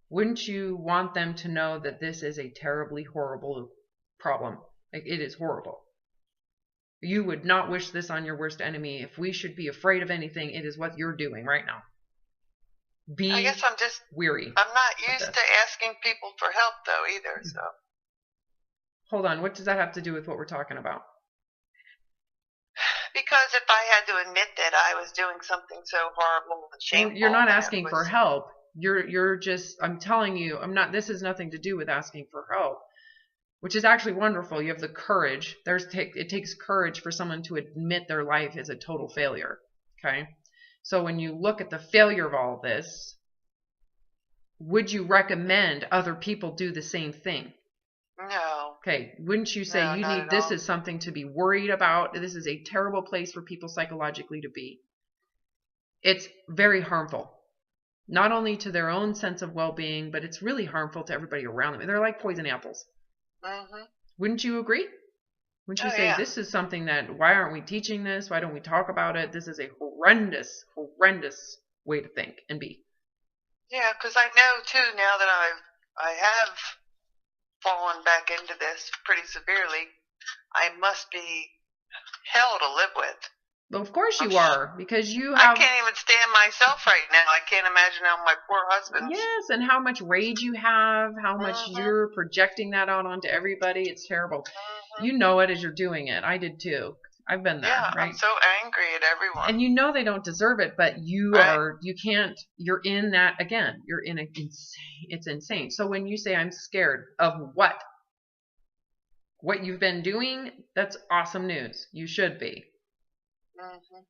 wouldn't you want them to know that this is a terribly horrible problem? Like, it is horrible. You would not wish this on your worst enemy. If we should be afraid of anything, it is what you're doing right now. I guess I'm just weary. I'm not used to asking people for help though either, so. Hold on, what does that have to do with what we're talking about? Because if I had to admit that I was doing something so horrible and shameful. Well, you're not asking for help. You're just, I'm telling you, this has nothing to do with asking for help, which is actually wonderful. You have the courage. It takes courage for someone to admit their life is a total failure. Okay? So when you look at the failure of all this, would you recommend other people do the same thing? No. Okay, wouldn't you say No, you not need, at this all. is something to be worried about? This is a terrible place for people psychologically to be. It's very harmful, not only to their own sense of well-being, but it's really harmful to everybody around them. They're like poison apples. Mm-hmm. Wouldn't you agree? Wouldn't you Oh, say yeah. this is something that, why aren't we teaching this? Why don't we talk about it? This is a horrendous, horrendous way to think and be. Yeah, because I know, too, now that I have fallen back into this pretty severely, I must be hell to live with. Well, of course I'm you are, because you I have, can't even stand myself right now. I can't imagine how my poor husband's. yes, and how much rage you have, how much Mhm. you're projecting that out onto everybody. It's terrible. Mhm. You know it as you're doing it. I did too. I've been there, Yeah, right? I'm so angry at everyone. And you know they don't deserve it, but you Right. are, you can't, you're in that, again, you're in a insane, it's insane. So when you say I'm scared of what you've been doing, that's awesome news. You should be. Mhm.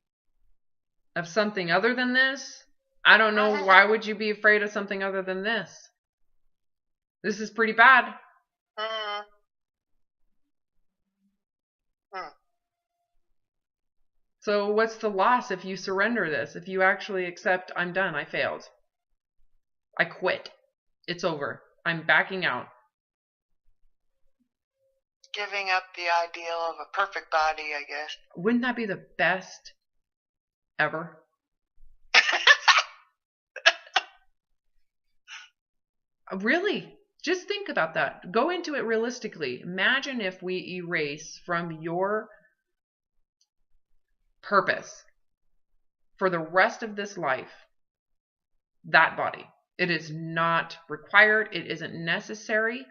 Of something other than this, I don't know, why would you be afraid of something other than this? This is pretty bad. Mhm. Mhm. So what's the loss if you surrender this? If you actually accept, I'm done, I failed. I quit. It's over. I'm backing out. Giving up the ideal of a perfect body, I guess. Wouldn't that be the best ever? Really? Just think about that. Go into it realistically. Imagine if we erase from your purpose for the rest of this life that body. It is not required. It isn't necessary.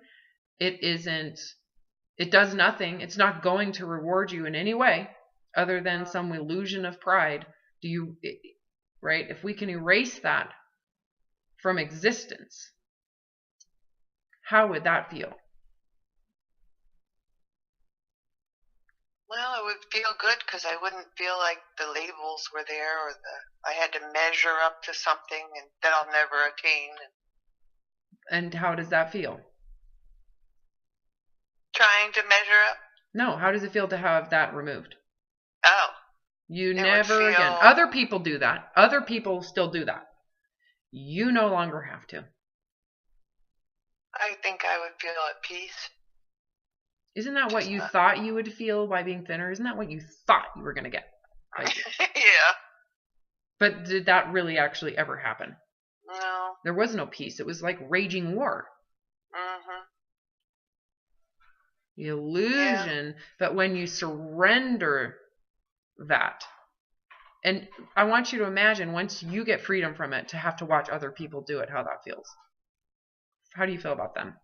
It does nothing. It's not going to reward you in any way other than some illusion of pride. Right? If we can erase that from existence, how would that feel? Well, it would feel good because I wouldn't feel like the labels were there, or I had to measure up to something and that I'll never attain. And how does that feel? Trying to measure up. No, how does it feel to have that removed? Oh. You It never would feel... again. Other people do that. Other people still do that. You no longer have to. I think I would feel at peace. Isn't that what you thought you would feel by being thinner? Isn't that what you thought you were going to get? Yeah. But did that really actually ever happen? No. There was no peace. It was like raging war. Mm-hmm. The illusion that when you surrender that, and I want you to imagine once you get freedom from it to have to watch other people do it, how that feels. How do you feel about them?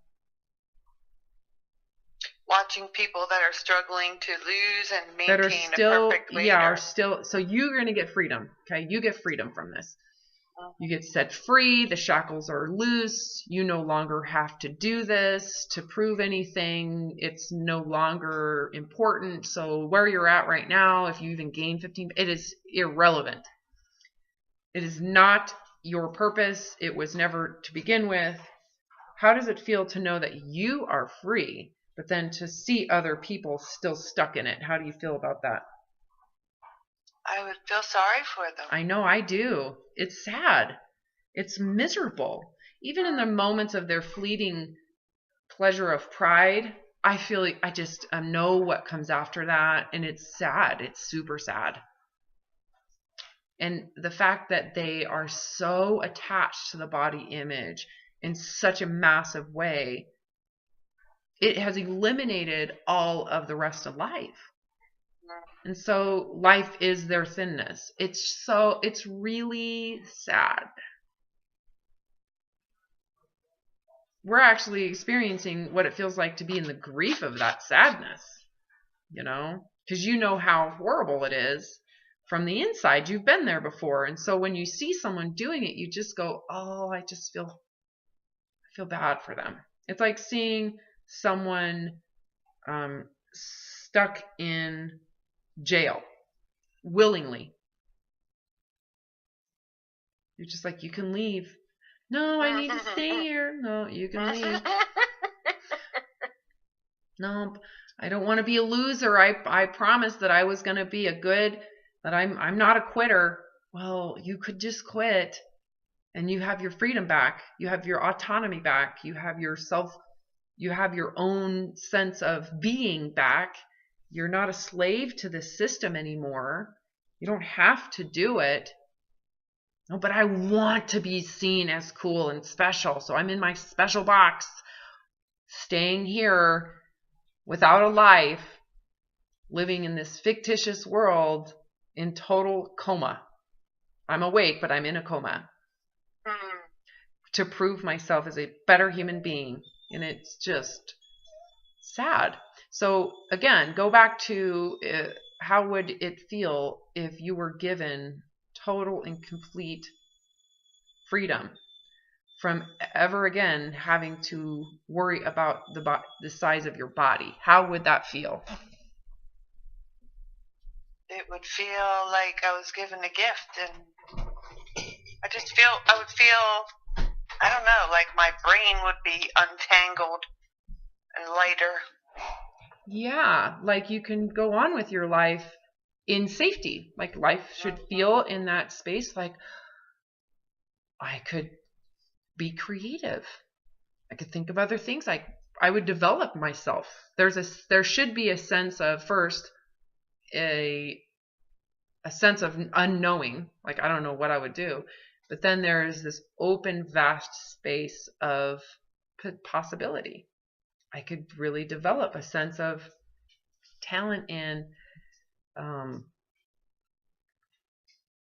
Watching people that are struggling to lose and maintain that are still, a perfect weight. Yeah, are still. So you're going to get freedom. Okay, you get freedom from this. You get set free. The shackles are loose. You no longer have to do this to prove anything. It's no longer important. So where you're at right now, if you even gain 15, it is irrelevant. It is not your purpose. It was never to begin with. How does it feel to know that you are free, but then to see other people still stuck in it? How do you feel about that? I would feel sorry for them. I know I do. It's sad. It's miserable. Even in the moments of their fleeting pleasure of pride, I feel like I just know what comes after that, and it's sad. It's super sad. And the fact that they are so attached to the body image in such a massive way, it has eliminated all of the rest of life. And so life is their thinness. It's really sad. We're actually experiencing what it feels like to be in the grief of that sadness, because you know how horrible it is from the inside. You've been there before. And so when you see someone doing it, you just go, oh, I feel bad for them. It's like seeing someone stuck in jail willingly. You're just like, you can leave. No, I need to stay here. No, you can leave. No, I don't want to be a loser. I promised that I was going to be that I'm not a quitter. Well, you could just quit and you have your freedom back. You have your autonomy back. You have your own sense of being back. You're not a slave to the system anymore. You don't have to do it. No, but I want to be seen as cool and special. So I'm in my special box, staying here without a life, living in this fictitious world in total coma. I'm awake, but I'm in a coma to prove myself as a better human being. And it's just sad. So again, go back to how would it feel if you were given total and complete freedom from ever again having to worry about the size of your body? How would that feel? It would feel like I was given a gift, and I would feel, I don't know, like my brain would be untangled and lighter. Yeah, like you can go on with your life in safety. Like life should feel in that space like I could be creative. I could think of other things. I would develop myself. There should be a sense of, first, a sense of unknowing. Like I don't know what I would do. But then there is this open, vast space of possibility. I could really develop a sense of talent and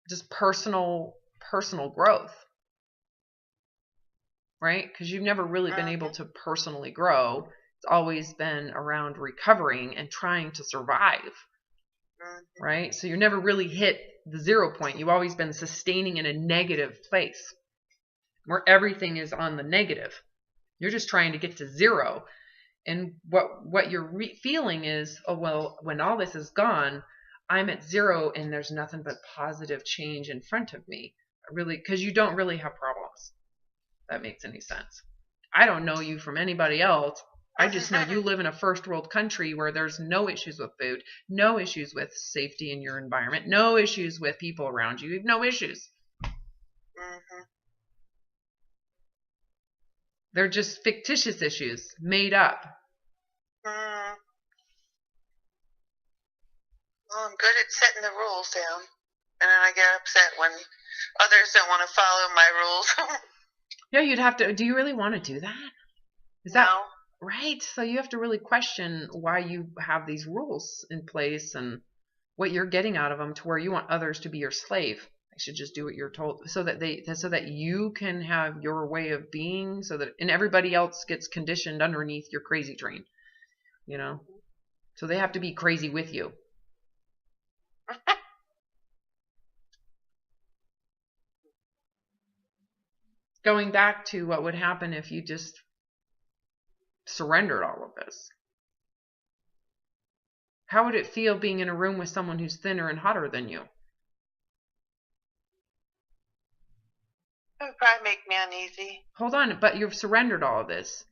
just personal growth, right? Because you've never really been able to personally grow. It's always been around recovering and trying to survive, right? So you're never really hit the 0 point. You've always been sustaining in a negative place where everything is on the negative. You're just trying to get to 0. And what you're feeling is, oh, well, when all this is gone, I'm at 0 and there's nothing but positive change in front of me. Really, because you don't really have problems. If that makes any sense. I don't know you from anybody else. I just know you live in a first world country where there's no issues with food, no issues with safety in your environment, no issues with people around you. You have no issues. They're just fictitious issues, made up. Well, I'm good at setting the rules down, and then I get upset when others don't want to follow my rules. Yeah, you'd have to. Do you really want to do that? Is No. that right? So you have to really question why you have these rules in place and what you're getting out of them, to where you want others to be your slave. They should just do what you're told, so that you can have your way of being, and everybody else gets conditioned underneath your crazy train. You know, so they have to be crazy with you. Going back to what would happen if you just surrendered all of this. How would it feel being in a room with someone who's thinner and hotter than you? It would probably make me uneasy. Hold on, but you've surrendered all of this.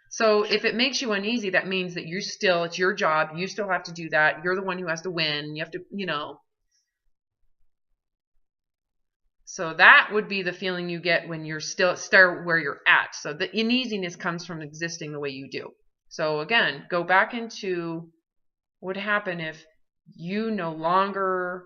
So if it makes you uneasy, that means that it's your job. You still have to do that. You're the one who has to win. You have to, So that would be the feeling you get when you're still where you're at. So the uneasiness comes from existing the way you do. So again, go back into what would happen if you no longer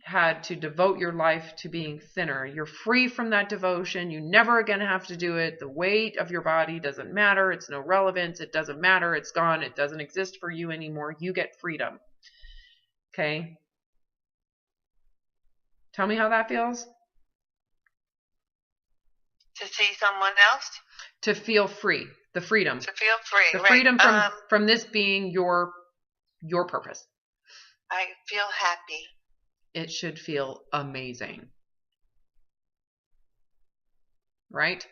had to devote your life to being thinner. You're free from that devotion. You never again have to do it. The weight of your body doesn't matter. It's no relevance. It doesn't matter. It's gone. It doesn't exist for you anymore. You get freedom. Okay? Tell me how that feels. To see someone else? To feel free. The freedom. To feel free. The right. freedom from this being your purpose. I feel happy. It should feel amazing. Right?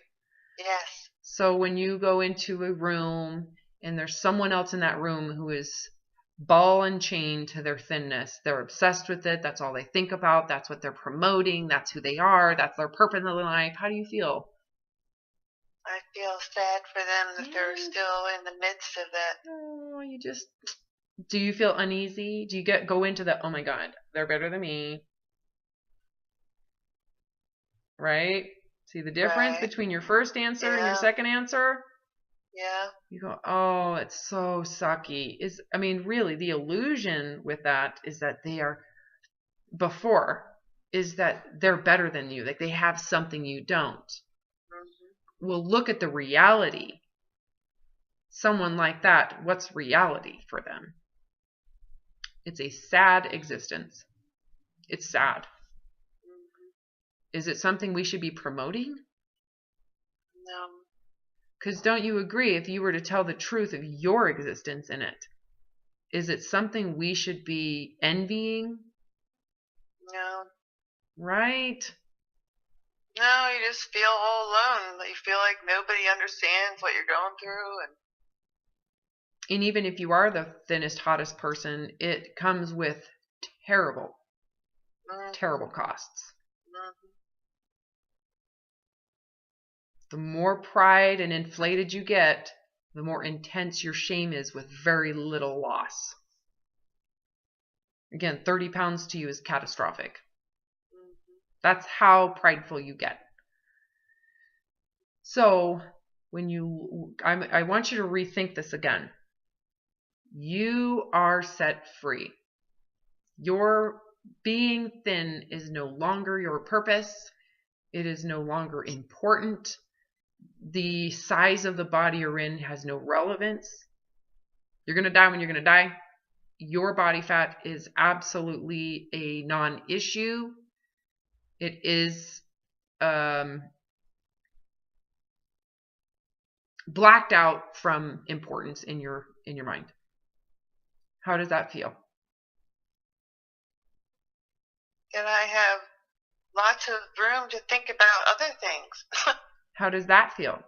Yes. So when you go into a room and there's someone else in that room who is ball and chain to their thinness, they're obsessed with it, that's all they think about, that's what they're promoting, that's who they are, that's their purpose in life, how do you feel? I feel sad for them that they're still in the midst of that. Oh, do you feel uneasy? Do you go into the, oh my God, they're better than me? Right? See the difference between your first answer and your second answer? Yeah. You go, oh, it's so sucky. Really, the illusion with that is that they're better than you. Like they have something you don't. Mm-hmm. Well, look at the reality. Someone like that, what's reality for them? It's a sad existence. It's sad. Mm-hmm. Is it something we should be promoting? No. Because don't you agree, if you were to tell the truth of your existence in it, is it something we should be envying? No. Right? No, you just feel all alone. You feel like nobody understands what you're going through. And even if you are the thinnest, hottest person, it comes with terrible costs. Mm-hmm. The more pride and inflated you get, the more intense your shame is with very little loss. Again, 30 pounds to you is catastrophic. Mm-hmm. That's how prideful you get. So I want you to rethink this again. You are set free. Your being thin is no longer your purpose. It is no longer important. The size of the body you're in has no relevance. You're going to die when you're going to die. Your body fat is absolutely a non-issue. It is blacked out from importance in your mind. How does that feel? And I have lots of room to think about other things. How does that feel?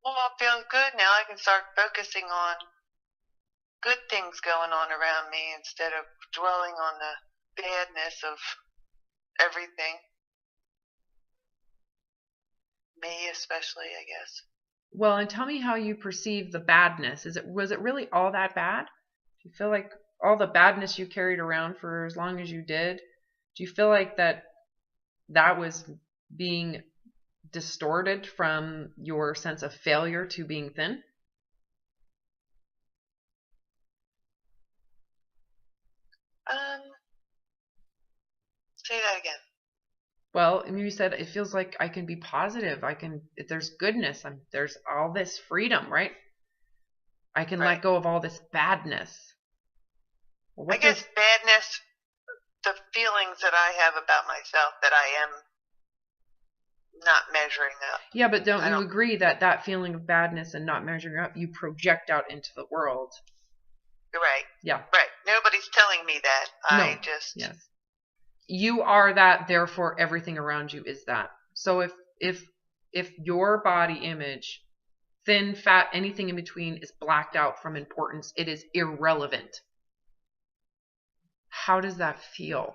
Well, it feels good now. I can start focusing on good things going on around me instead of dwelling on the badness of everything. Me especially, I guess. Well, and tell me how you perceive the badness. Was it really all that bad? Do you feel like all the badness you carried around for as long as you did, do you feel like that was being distorted from your sense of failure to being thin? Say that again. Well, you said it feels like I can be positive. There's goodness. There's all this freedom, right? I can let go of all this badness. Well, I guess badness, the feelings that I have about myself that I am not measuring up. Yeah, but don't you agree that feeling of badness and not measuring up, you project out into the world? Right. Yeah. Right. Nobody's telling me that. Yes. You are that, therefore everything around you is that. So if your body image, thin, fat, anything in between is blacked out from importance, it is irrelevant. How does that feel?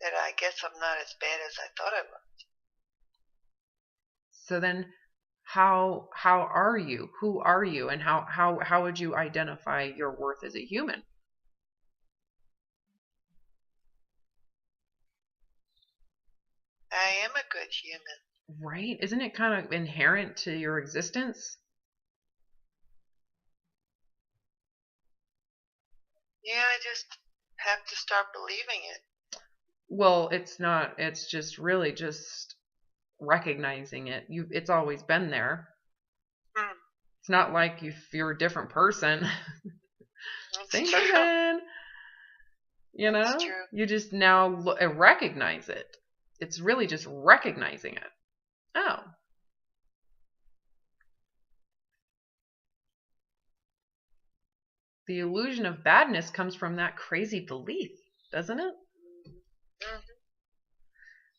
That I guess I'm not as bad as I thought I was. So then how are you? Who are you? And how would you identify your worth as a human? I am a good human. Right? Isn't it kind of inherent to your existence? Yeah, I just have to start believing it. Well, it's not. It's just really just recognizing it. It's always been there. It's not like you're a different person. Same person. You know? That's true. You just now recognize it. It's really just recognizing it. Oh. The illusion of badness comes from that crazy belief, doesn't it? Mm-hmm.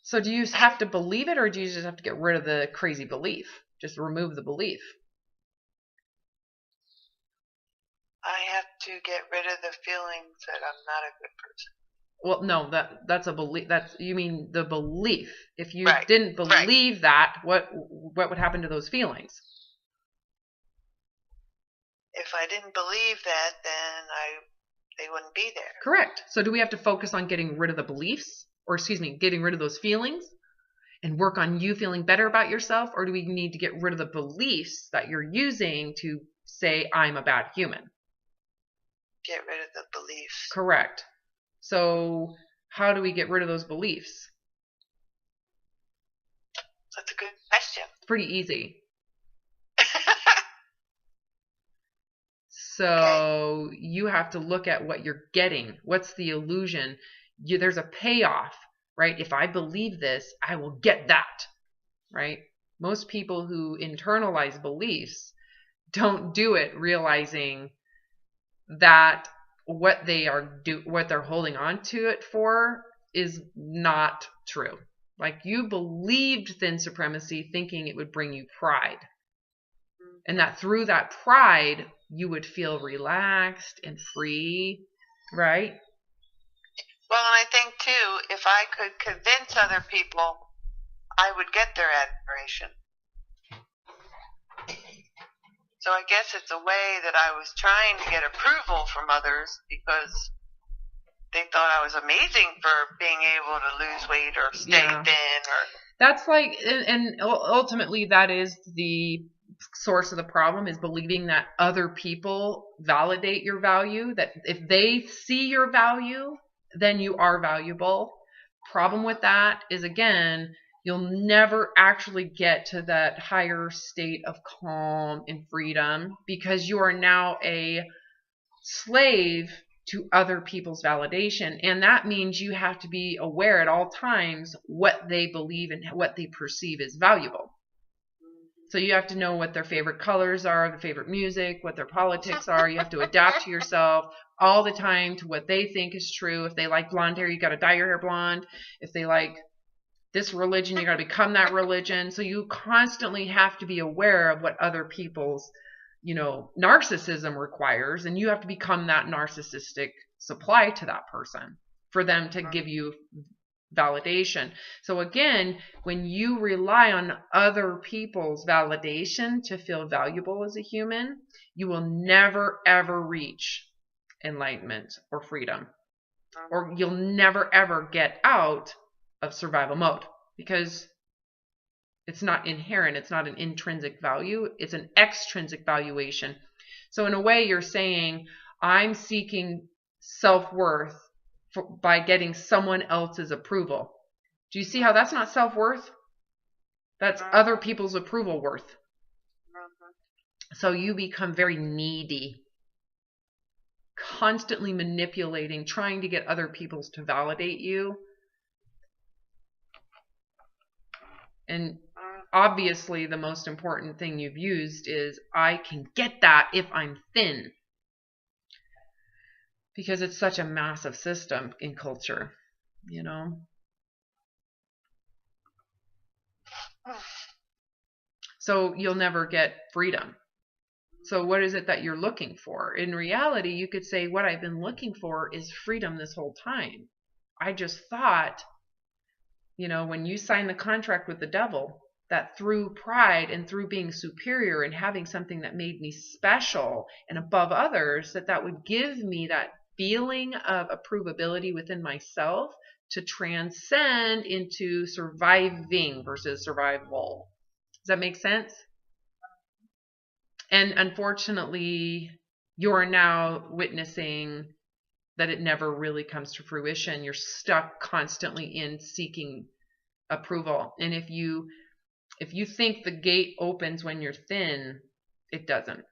So do you have to believe it, or do you just have to get rid of the crazy belief? Just remove the belief. I have to get rid of the feelings that I'm not a good person. Well, no, that's a belief. That's, you mean the belief. If you Right. didn't believe that, what would happen to those feelings? If I didn't believe that, then they wouldn't be there. Correct. So do we have to focus on getting rid of the beliefs, or excuse me, getting rid of those feelings and work on you feeling better about yourself? Or do we need to get rid of the beliefs that you're using to say, I'm a bad human? Get rid of the beliefs. Correct. So how do we get rid of those beliefs? That's a good question. Pretty easy. So you have to look at what you're getting. What's the illusion? There's a payoff, right? If I believe this, I will get that, right? Most people who internalize beliefs don't do it realizing that what they're holding on to it for is not true. Like, you believed thin supremacy thinking it would bring you pride. And that through that pride, you would feel relaxed and free, right? Well, and I think, too, if I could convince other people, I would get their admiration. So I guess it's a way that I was trying to get approval from others, because they thought I was amazing for being able to lose weight or stay thin. Or that's like, and ultimately that is the source of the problem, is believing that other people validate your value, that if they see your value, then you are valuable. Problem with that is, again, you'll never actually get to that higher state of calm and freedom, because you are now a slave to other people's validation. And that means you have to be aware at all times what they believe and what they perceive as valuable. So you have to know what their favorite colors are, their favorite music, what their politics are. You have to adapt to yourself all the time to what they think is true. If they like blonde hair, you got to dye your hair blonde. If they like this religion, you got to become that religion. So you constantly have to be aware of what other people's, narcissism requires, and you have to become that narcissistic supply to that person for them to give you validation. So again, when you rely on other people's validation to feel valuable as a human, you will never ever reach enlightenment or freedom, or you'll never ever get out of survival mode, because it's not inherent. It's not an intrinsic value. It's an extrinsic valuation. So in a way, you're saying, I'm seeking self-worth by getting someone else's approval. Do you see how that's not self-worth? That's other people's approval worth. So you become very needy, constantly manipulating, trying to get other people to validate you. And obviously the most important thing you've used is, I can get that if I'm thin. Because it's such a massive system in culture, So you'll never get freedom. So what is it that you're looking for? In reality, you could say, what I've been looking for is freedom this whole time. I just thought, when you sign the contract with the devil, that through pride and through being superior and having something that made me special and above others, that would give me that feeling of approvability within myself to transcend into surviving versus survival. Does that make sense? And unfortunately, you're now witnessing that it never really comes to fruition. You're stuck constantly in seeking approval. And if you think the gate opens when you're thin, it doesn't.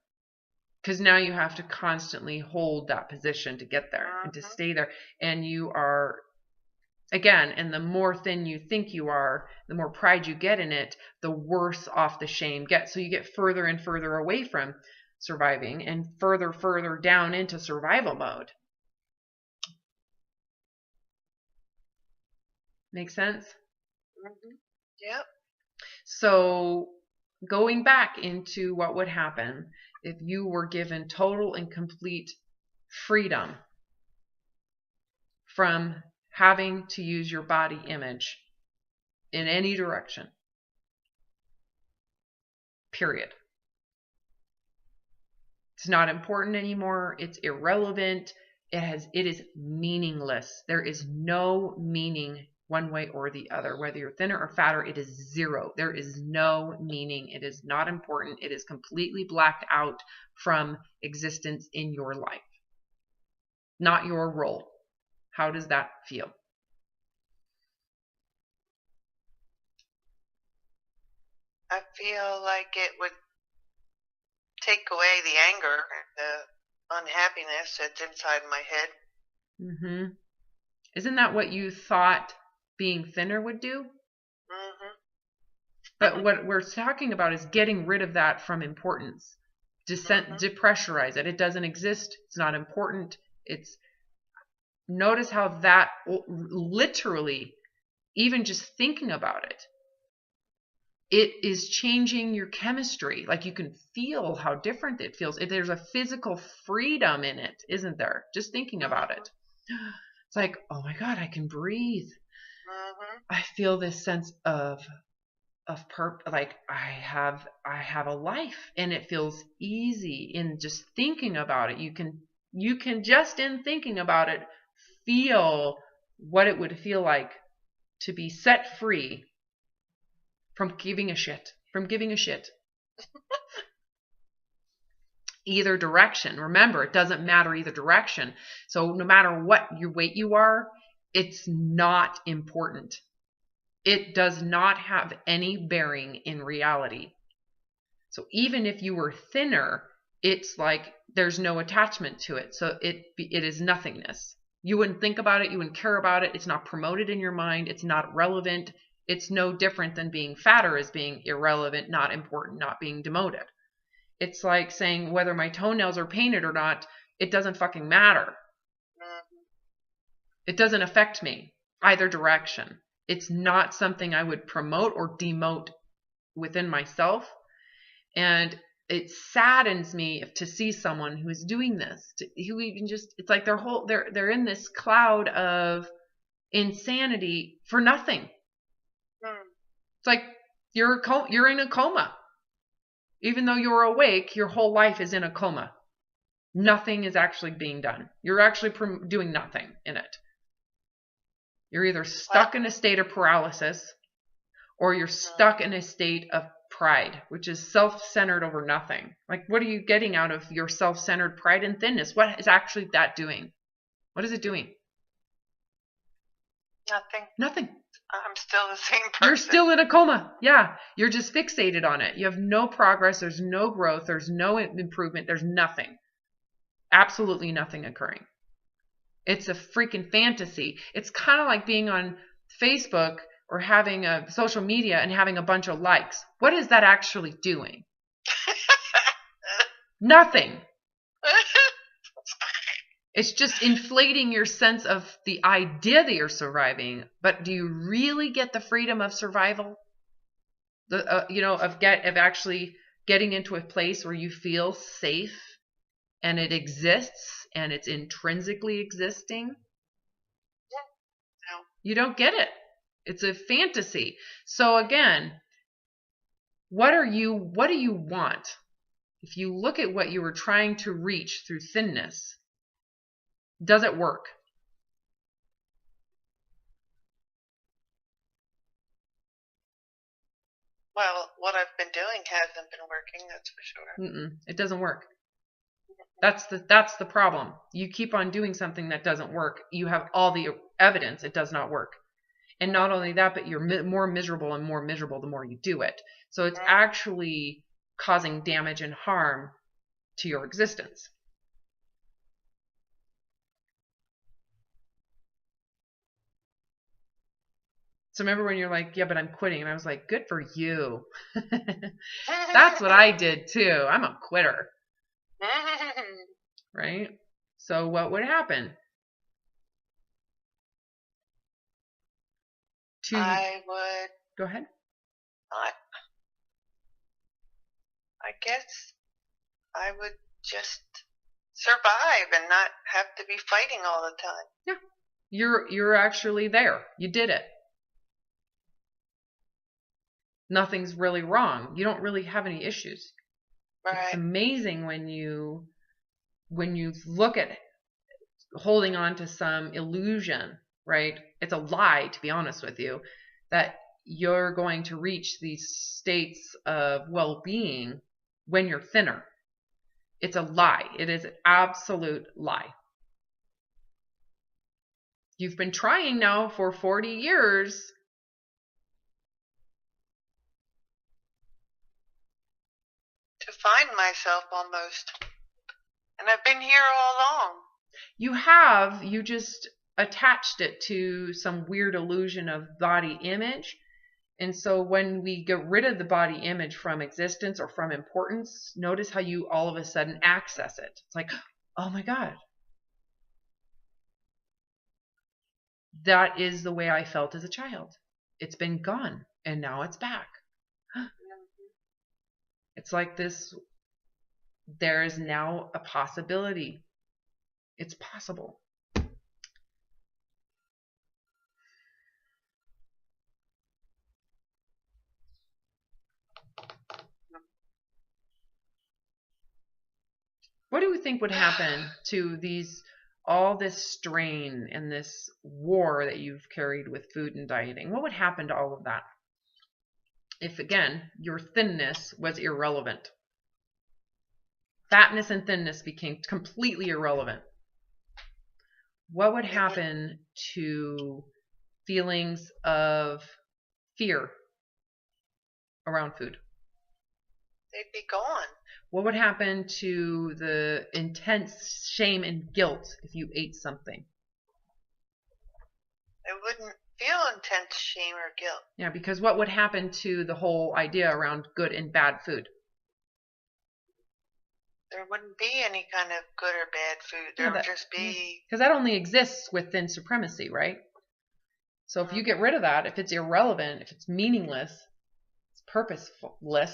Because now you have to constantly hold that position to get there and to stay there. And you are, again, and the more thin you think you are, the more pride you get in it, the worse off the shame gets. So you get further and further away from surviving and further down into survival mode. Make sense? Yep. So going back into what would happen if you were given total and complete freedom from having to use your body image in any direction. Period. It's not important anymore. It's irrelevant. It is meaningless. There is no meaning one way or the other. Whether you're thinner or fatter, it is zero. There is no meaning. It is not important. It is completely blacked out from existence in your life. Not your role. How does that feel? I feel like it would take away the anger, the unhappiness that's inside my head. Mm-hmm. Isn't that what you thought being thinner would do? Mm-hmm. But what we're talking about is getting rid of that from importance. Depressurize it. It doesn't exist. It's not important. Notice how that literally, even just thinking about it, it is changing your chemistry. Like you can feel how different it feels. There's a physical freedom in it, isn't there? Just thinking about it. It's like, oh my God, I can breathe. I feel this sense of like I have a life, and it feels easy in just thinking about it. You can just in thinking about it feel what it would feel like to be set free from giving a shit. Either direction. Remember, it doesn't matter either direction. So no matter what your weight you are, it's not important. It does not have any bearing in reality. So even if you were thinner, it's like there's no attachment to it. So it is nothingness. You wouldn't think about it. You wouldn't care about it. It's not promoted in your mind. It's not relevant. It's no different than being fatter as being irrelevant, not important, not being demoted. It's like saying whether my toenails are painted or not, it doesn't fucking matter. It doesn't affect me either direction. It's not something I would promote or demote within myself. And it saddens me to see someone who is doing this, who even just, it's like they're in this cloud of insanity for nothing. It's like you're in a coma. Even though you're awake, your whole life is in a coma. Nothing is actually being done. You're actually doing nothing in it. You're either stuck in a state of paralysis, or you're stuck in a state of pride, which is self-centered over nothing. Like, what are you getting out of your self-centered pride and thinness? What is actually that doing? What is it doing? Nothing. I'm still the same person. You're still in a coma. Yeah. You're just fixated on it. You have no progress. There's no growth. There's no improvement. There's nothing. Absolutely nothing occurring. It's a freaking fantasy. It's kind of like being on Facebook or having a social media and having a bunch of likes. What is that actually doing? Nothing. It's just inflating your sense of the idea that you're surviving. But do you really get the freedom of survival? Of actually getting into a place where you feel safe and it exists and it's intrinsically existing? No. You don't get it. It's a fantasy. So again, what do you want? If you look at what you were trying to reach through thinness, does it work? Well, what I've been doing hasn't been working, that's for sure. It doesn't work. That's the problem. You keep on doing something that doesn't work. You have all the evidence it does not work. And not only that, but you're more miserable and more miserable the more you do it. So it's actually causing damage and harm to your existence. So remember when you're like, yeah, but I'm quitting. And I was like, good for you. That's what I did too. I'm a quitter. Right? So what would happen? I would... Go ahead. I guess I would just survive and not have to be fighting all the time. Yeah. You're actually there. You did it. Nothing's really wrong. You don't really have any issues. Right. It's amazing when you look at holding on to some illusion, right? It's a lie, to be honest with you, that you're going to reach these states of well-being when you're thinner. It's a lie. It is an absolute lie. You've been trying now for 40 years. To find myself almost. And I've been here all along. You have. You just attached it to some weird illusion of body image. And so when we get rid of the body image from existence or from importance, notice how you all of a sudden access it. It's like, oh my God. That is the way I felt as a child. It's been gone and now it's back. It's like this. There is now a possibility. It's possible. What do you think would happen to all this strain and this war that you've carried with food and dieting? What would happen to all of that if, again, your thinness was irrelevant? Fatness and thinness became completely irrelevant. What would happen to feelings of fear around food? They'd be gone. What would happen to the intense shame and guilt if you ate something? I wouldn't feel intense shame or guilt. Yeah, because what would happen to the whole idea around good and bad food? There wouldn't be any kind of good or bad food. There would just be... Because that only exists within supremacy, right? So if you get rid of that, if it's irrelevant, if it's meaningless, it's purposeless,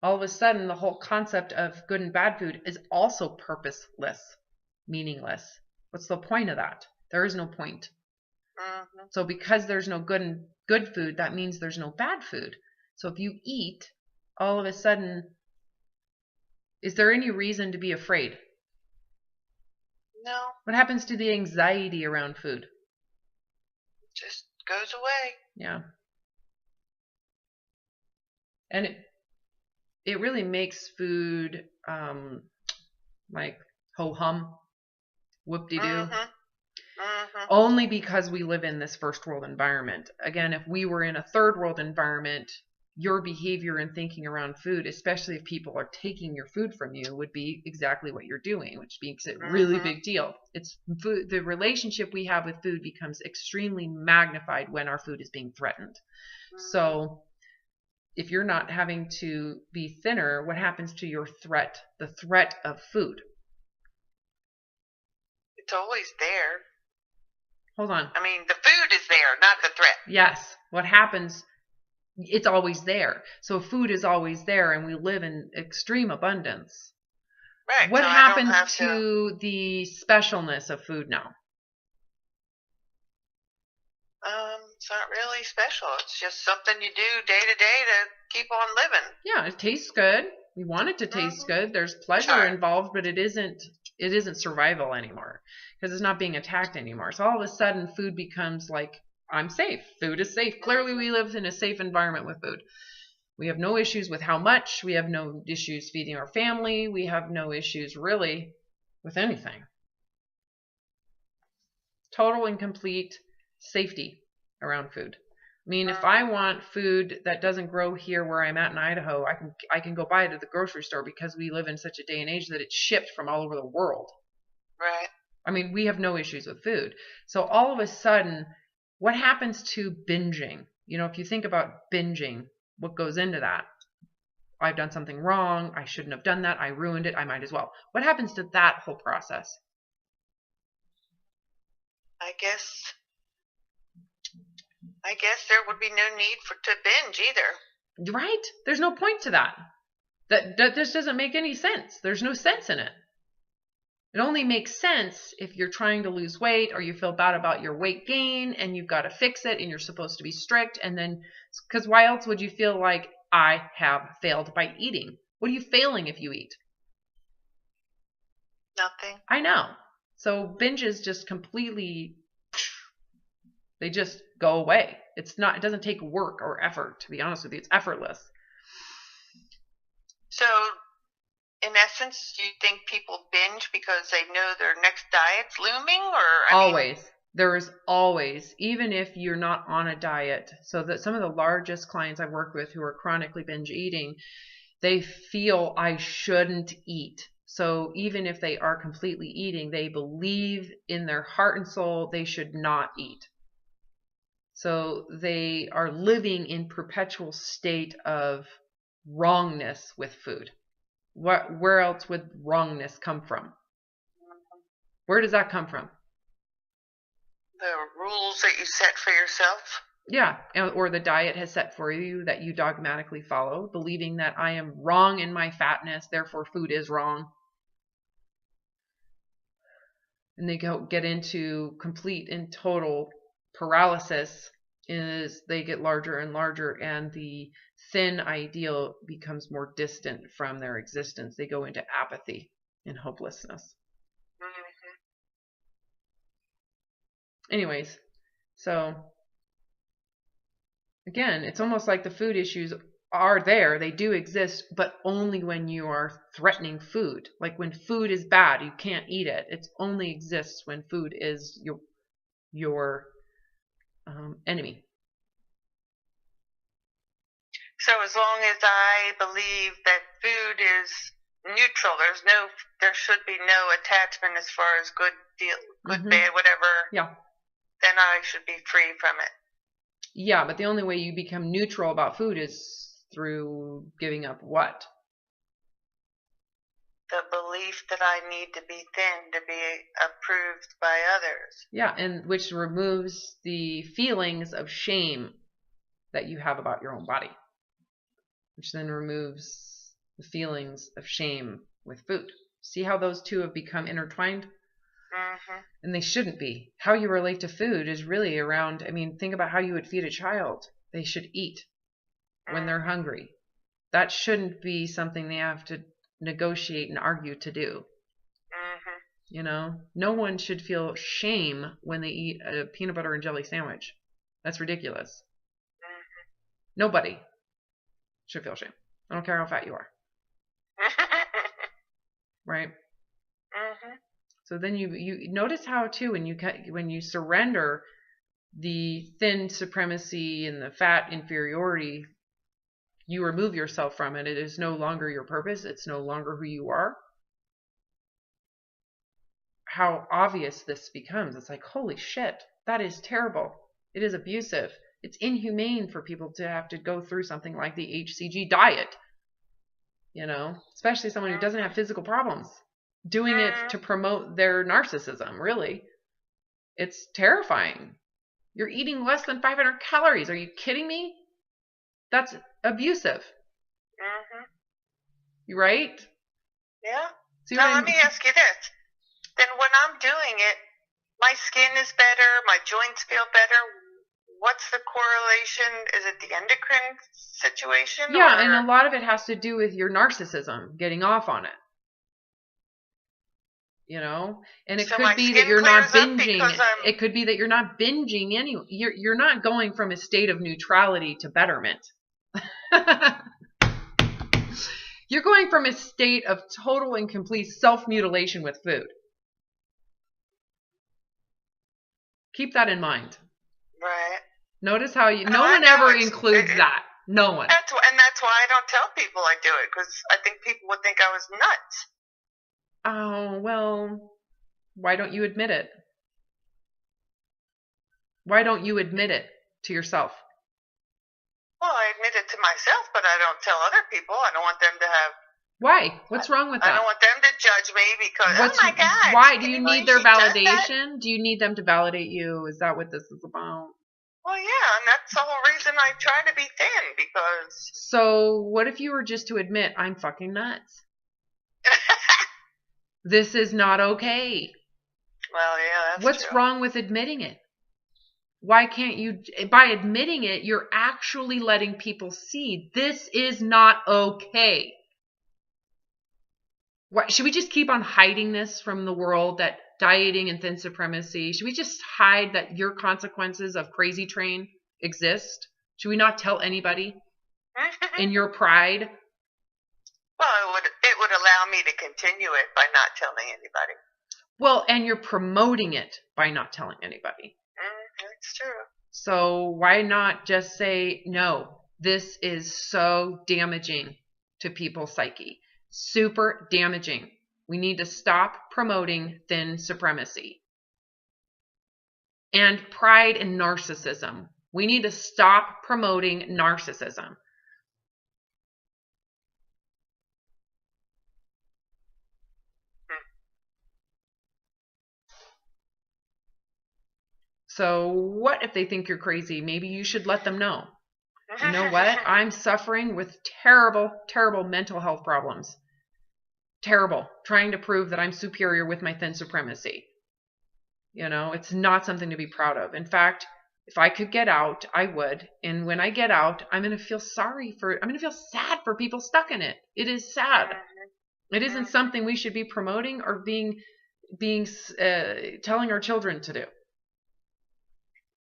all of a sudden the whole concept of good and bad food is also purposeless, meaningless. What's the point of that? There is no point. Mm-hmm. So because there's no good food, that means there's no bad food. So if you eat, all of a sudden, is there any reason to be afraid? No. What happens to the anxiety around food? It just goes away. Yeah. And it really makes food like ho-hum, whoop-de-doo. Mm-hmm. Mm-hmm. Only because we live in this first world environment. Again, if we were in a third world environment, your behavior and thinking around food, especially if people are taking your food from you, would be exactly what you're doing, which makes it a really big deal. It's food, the relationship we have with food becomes extremely magnified when our food is being threatened. So if you're not having to be thinner, what happens to your threat, the threat of food? It's always there. Hold on. I mean, the food is there, not the threat. Yes. What happens? It's always there. So food is always there and we live in extreme abundance. Right. What so happens to the specialness of food now? It's not really special. It's just something you do day to day to keep on living. Yeah, it tastes good. We want it to taste good. There's pleasure involved, but it isn't survival anymore because it's not being attacked anymore. So all of a sudden food becomes like, I'm safe. Food is safe. Clearly we live in a safe environment with food. We have no issues with how much. We have no issues feeding our family. We have no issues really with anything. Total and complete safety around food. I mean, if I want food that doesn't grow here where I'm at in Idaho, I can go buy it at the grocery store because we live in such a day and age that it's shipped from all over the world. Right. I mean, we have no issues with food. So all of a sudden, what happens to binging? You know, if you think about binging, what goes into that? I've done something wrong. I shouldn't have done that. I ruined it. I might as well. What happens to that whole process? I guess there would be no need to binge either. Right? There's no point to that. That just doesn't make any sense. There's no sense in it. It only makes sense if you're trying to lose weight or you feel bad about your weight gain and you've got to fix it and you're supposed to be strict. And then, because why else would you feel like I have failed by eating? What are you failing if you eat? Nothing. I know. So binges just completely, they just go away. It doesn't take work or effort, to be honest with you. It's effortless. So, in essence, do you think people binge because they know their next diet's looming, or always? There's always, even if you're not on a diet. So that some of the largest clients I've worked with who are chronically binge eating, they feel I shouldn't eat. So even if they are completely eating, they believe in their heart and soul they should not eat. So they are living in perpetual state of wrongness with food. Where else would wrongness come from? Where does that come from? The rules that you set for yourself? Yeah, or the diet has set for you that you dogmatically follow, believing that I am wrong in my fatness, therefore food is wrong. And they get into complete and total paralysis as they get larger and larger, and the thin ideal becomes more distant from their existence. They go into apathy and hopelessness. Mm-hmm. Anyways, so again, it's almost like the food issues are there. They do exist, but only when you are threatening food. Like when food is bad, you can't eat it. It only exists when food is your enemy. So as long as I believe that food is neutral, there should be no attachment as far as good, bad, whatever. Yeah. Then I should be free from it. Yeah, but the only way you become neutral about food is through giving up what? The belief that I need to be thin to be approved by others. Yeah, and which removes the feelings of shame that you have about your own body, which then removes the feelings of shame with food. See how those two have become intertwined? Mm-hmm. And they shouldn't be. How you relate to food is really around, think about how you would feed a child. They should eat when they're hungry. That shouldn't be something they have to negotiate and argue to do. Mm-hmm. No one should feel shame when they eat a peanut butter and jelly sandwich. That's ridiculous. Mm-hmm. Nobody should feel shame. I don't care how fat you are. Right? Mm-hmm. So then you notice how too when you surrender the thin supremacy and the fat inferiority, you remove yourself from it. It is no longer your purpose. It's no longer who you are. How obvious this becomes. It's like, holy shit, that is terrible. It is abusive. It's inhumane for people to have to go through something like the HCG diet. Especially someone who doesn't have physical problems. Doing it to promote their narcissism, really. It's terrifying. You're eating less than 500 calories. Are you kidding me? That's abusive. Mm-hmm. You right? Yeah. See now let me ask you this. Then when I'm doing it, my skin is better, my joints feel better. What's the correlation? Is it the endocrine situation? Yeah, and a lot of it has to do with your narcissism, getting off on it. And it could be that you're not binging. It could be that you're not binging anyway. You're not going from a state of neutrality to betterment. You're going from a state of total and complete self-mutilation with food. Keep that in mind. Right. Notice how no one ever includes that. No one. That's why I don't tell people I do it, because I think people would think I was nuts. Oh, well, why don't you admit it? Why don't you admit it to yourself? Well, I admit it to myself, but I don't tell other people. I don't want them to have... Why? What's wrong with that? I don't want them to judge me because, oh my God. Why? Do you need their validation? Do you need them to validate you? Is that what this is about? Well, yeah, and that's the whole reason I try to be thin, because... So, what if you were just to admit, I'm fucking nuts? This is not okay. Well, yeah, that's What's true. wrong with admitting it? Why can't you, by admitting it, you're actually letting people see this is not okay. What, should we just keep on hiding this from the world, that dieting and thin supremacy? Should we just hide that your consequences of crazy train exist? Should we not tell anybody in your pride? Well, it would allow me to continue it by not telling anybody. Well, and you're promoting it by not telling anybody. That's true. So why not just say, no, this is so damaging to people's psyche. Super damaging. We need to stop promoting thin supremacy. And pride and narcissism. We need to stop promoting narcissism. So what if they think you're crazy? Maybe you should let them know. You know what? I'm suffering with terrible, terrible mental health problems. Terrible. Trying to prove that I'm superior with my thin supremacy. You know, it's not something to be proud of. In fact, if I could get out, I would. And when I get out, I'm going to feel sad for people stuck in it. It is sad. It isn't something we should be promoting or telling our children to do.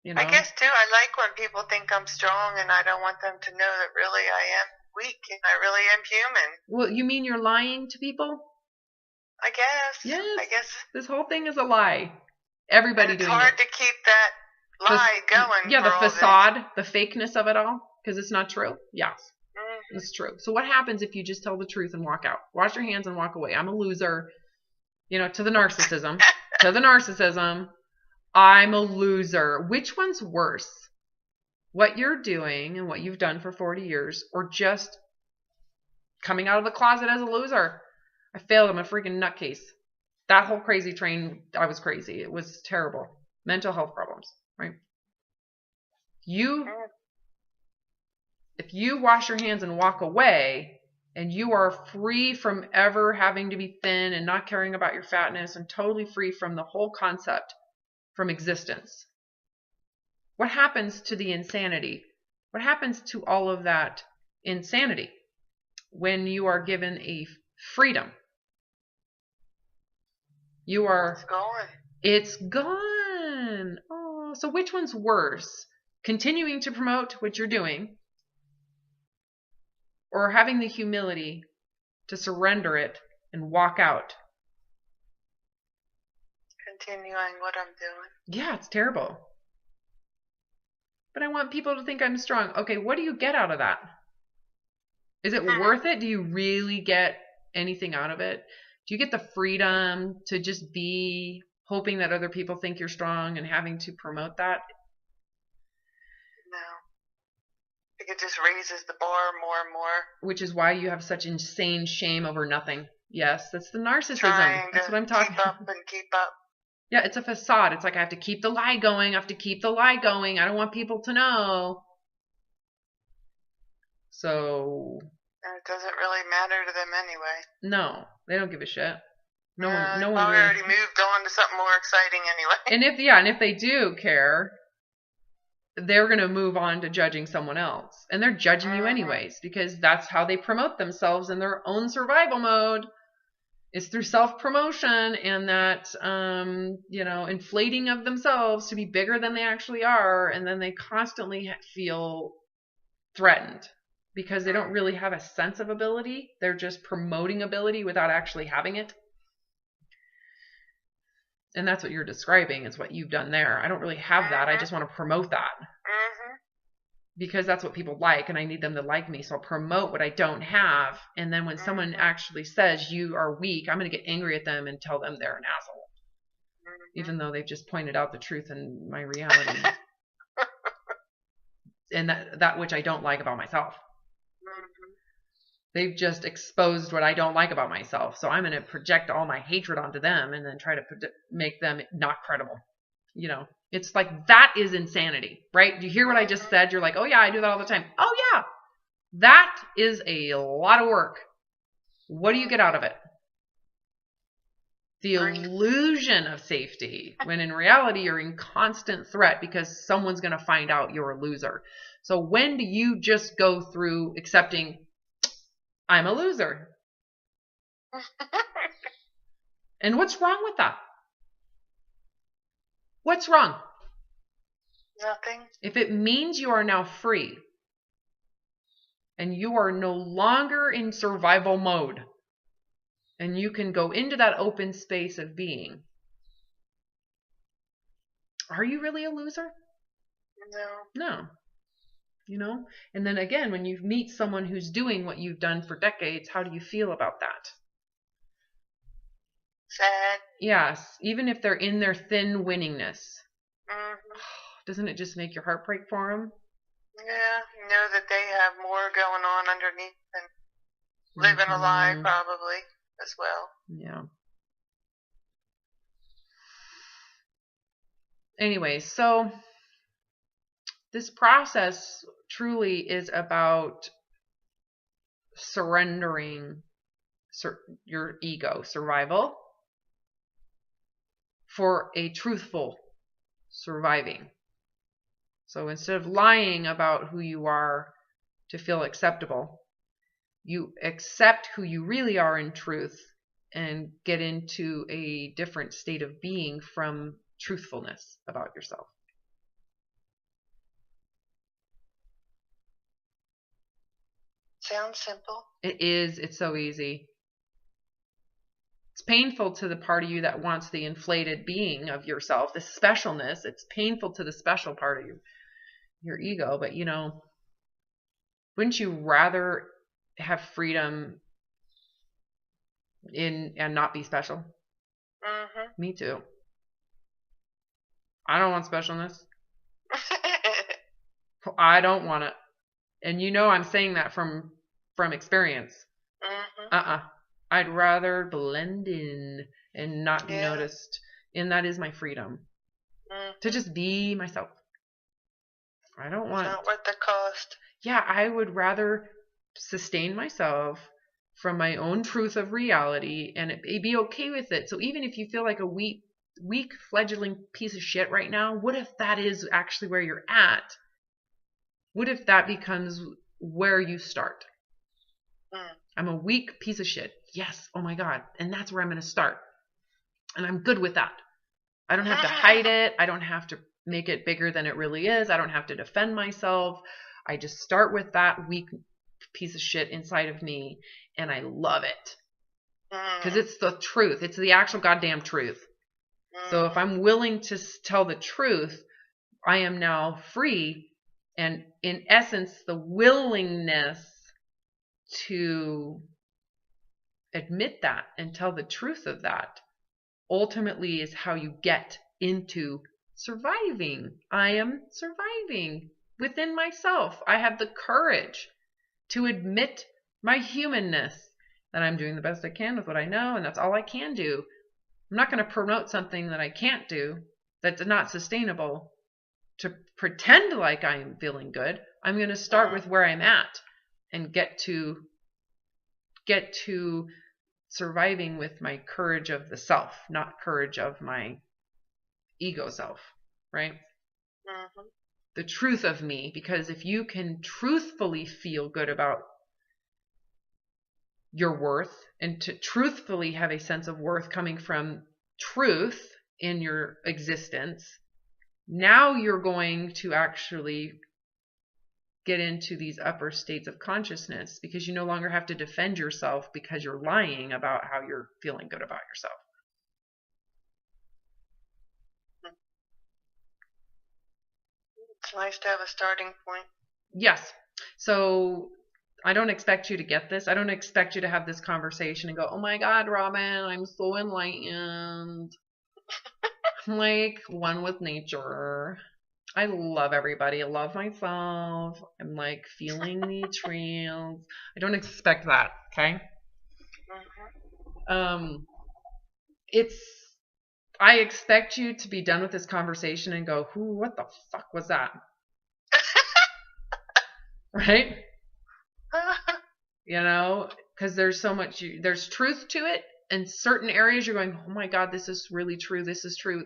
You know? I guess too, I like when people think I'm strong, and I don't want them to know that really I am weak and I really am human. Well, you mean you're lying to people? I guess. Yes. I guess. This whole thing is a lie. Everybody doing it. It's hard to keep that lie going. Yeah, the facade, the fakeness of it all, because it's not true. Yes, it's true. So what happens if you just tell the truth and walk out? Wash your hands and walk away. I'm a loser. You know, to the narcissism. To the narcissism. I'm a loser. Which one's worse? What you're doing and what you've done for 40 years, or just coming out of the closet as a loser? I failed. I'm a freaking nutcase. That whole crazy train, I was crazy. It was terrible. Mental health problems, right? If you wash your hands and walk away, and you are free from ever having to be thin and not caring about your fatness, and totally free from the whole concept from existence, what happens to the insanity? What happens to all of that insanity when you are given a freedom? It's gone. Oh, so which one's worse? Continuing to promote what you're doing, or having the humility to surrender it and walk out? Continuing what I'm doing. Yeah, it's terrible. But I want people to think I'm strong. Okay, what do you get out of that? Is it worth it? Do you really get anything out of it? Do you get the freedom to just be hoping that other people think you're strong and having to promote that? No. I think it just raises the bar more and more. Which is why you have such insane shame over nothing. Yes, that's the narcissism. That's what I'm talking about. Keep up and keep up. Yeah, it's a facade. It's like I have to keep the lie going. I have to keep the lie going. I don't want people to know. So... And it doesn't really matter to them anyway. No, they don't give a shit. No one really. Already moved on to something more exciting anyway. And if they do care, they're going to move on to judging someone else. And they're judging you anyways, because that's how they promote themselves in their own survival mode. It's through self-promotion and that, inflating of themselves to be bigger than they actually are. And then they constantly feel threatened because they don't really have a sense of ability. They're just promoting ability without actually having it. And that's what you're describing. It's what you've done there. I don't really have that. I just want to promote that. Because that's what people like, and I need them to like me. So I'll promote what I don't have. And then when someone actually says you are weak, I'm going to get angry at them and tell them they're an asshole. Even though they've just pointed out the truth in my reality. And that which I don't like about myself. They've just exposed what I don't like about myself. So I'm going to project all my hatred onto them and then try to make them not credible. You know, it's like, that is insanity, right? Do you hear what I just said? You're like, oh yeah, I do that all the time. Oh yeah, that is a lot of work. What do you get out of it? the illusion of safety, when in reality you're in constant threat because someone's going to find out you're a loser. So when do you just go through accepting, I'm a loser? And what's wrong with that? What's wrong? Nothing. If it means you are now free and you are no longer in survival mode and you can go into that open space of being, are you really a loser? No. You know? And then again, when you meet someone who's doing what you've done for decades, how do you feel about that? Sad. Yes, even if they're in their thin winningness. Mm-hmm. Doesn't it just make your heart break for them? Yeah, you know that they have more going on underneath and living a lie probably as well. Yeah. Anyway, so this process truly is about surrendering your ego, survival, for a truthful surviving. So instead of lying about who you are to feel acceptable, you accept who you really are in truth and get into a different state of being from truthfulness about yourself. Sounds simple. It is. It's so easy. It's painful to the part of you that wants the inflated being of yourself, the specialness. It's painful to the special part of your ego. But, you know, wouldn't you rather have freedom and not be special? Mm-hmm. Me too. I don't want specialness. I don't want it. And you know I'm saying that from experience. Mm-hmm. I'd rather blend in and not be noticed. And that is my freedom. Mm-hmm. To just be myself. I don't want... It's not worth the cost. Yeah, I would rather sustain myself from my own truth of reality and be okay with it. So even if you feel like a weak fledgling piece of shit right now, what if that is actually where you're at? What if that becomes where you start? I'm a weak piece of shit. Yes. Oh my God. And that's where I'm going to start. And I'm good with that. I don't have to hide it. I don't have to make it bigger than it really is. I don't have to defend myself. I just start with that weak piece of shit inside of me. And I love it. Because it's the truth. It's the actual goddamn truth. So if I'm willing to tell the truth, I am now free. And in essence, the willingness to admit that and tell the truth of that ultimately is how you get into surviving. I am surviving within myself. I have the courage to admit my humanness, that I'm doing the best I can with what I know, and that's all I can do. I'm not going to promote something that I can't do, that's not sustainable, to pretend like I'm feeling good. I'm going to start with where I'm at and get to surviving with my courage of the self, not courage of my ego self, right? Mm-hmm. The truth of me, because if you can truthfully feel good about your worth and to truthfully have a sense of worth coming from truth in your existence, now you're going to actually get into these upper states of consciousness because you no longer have to defend yourself because you're lying about how you're feeling good about yourself. It's nice to have a starting point. Yes. So I don't expect you to get this. I don't expect you to have this conversation and go, oh my God, Robin, I'm so enlightened. I'm like one with nature. I love everybody. I love myself. I'm like feeling the trails. I don't expect that. Okay. I expect you to be done with this conversation and go, what the fuck was that? Right? You know, because there's so much, there's truth to it in certain areas you're going, oh my God, this is really true. This is true.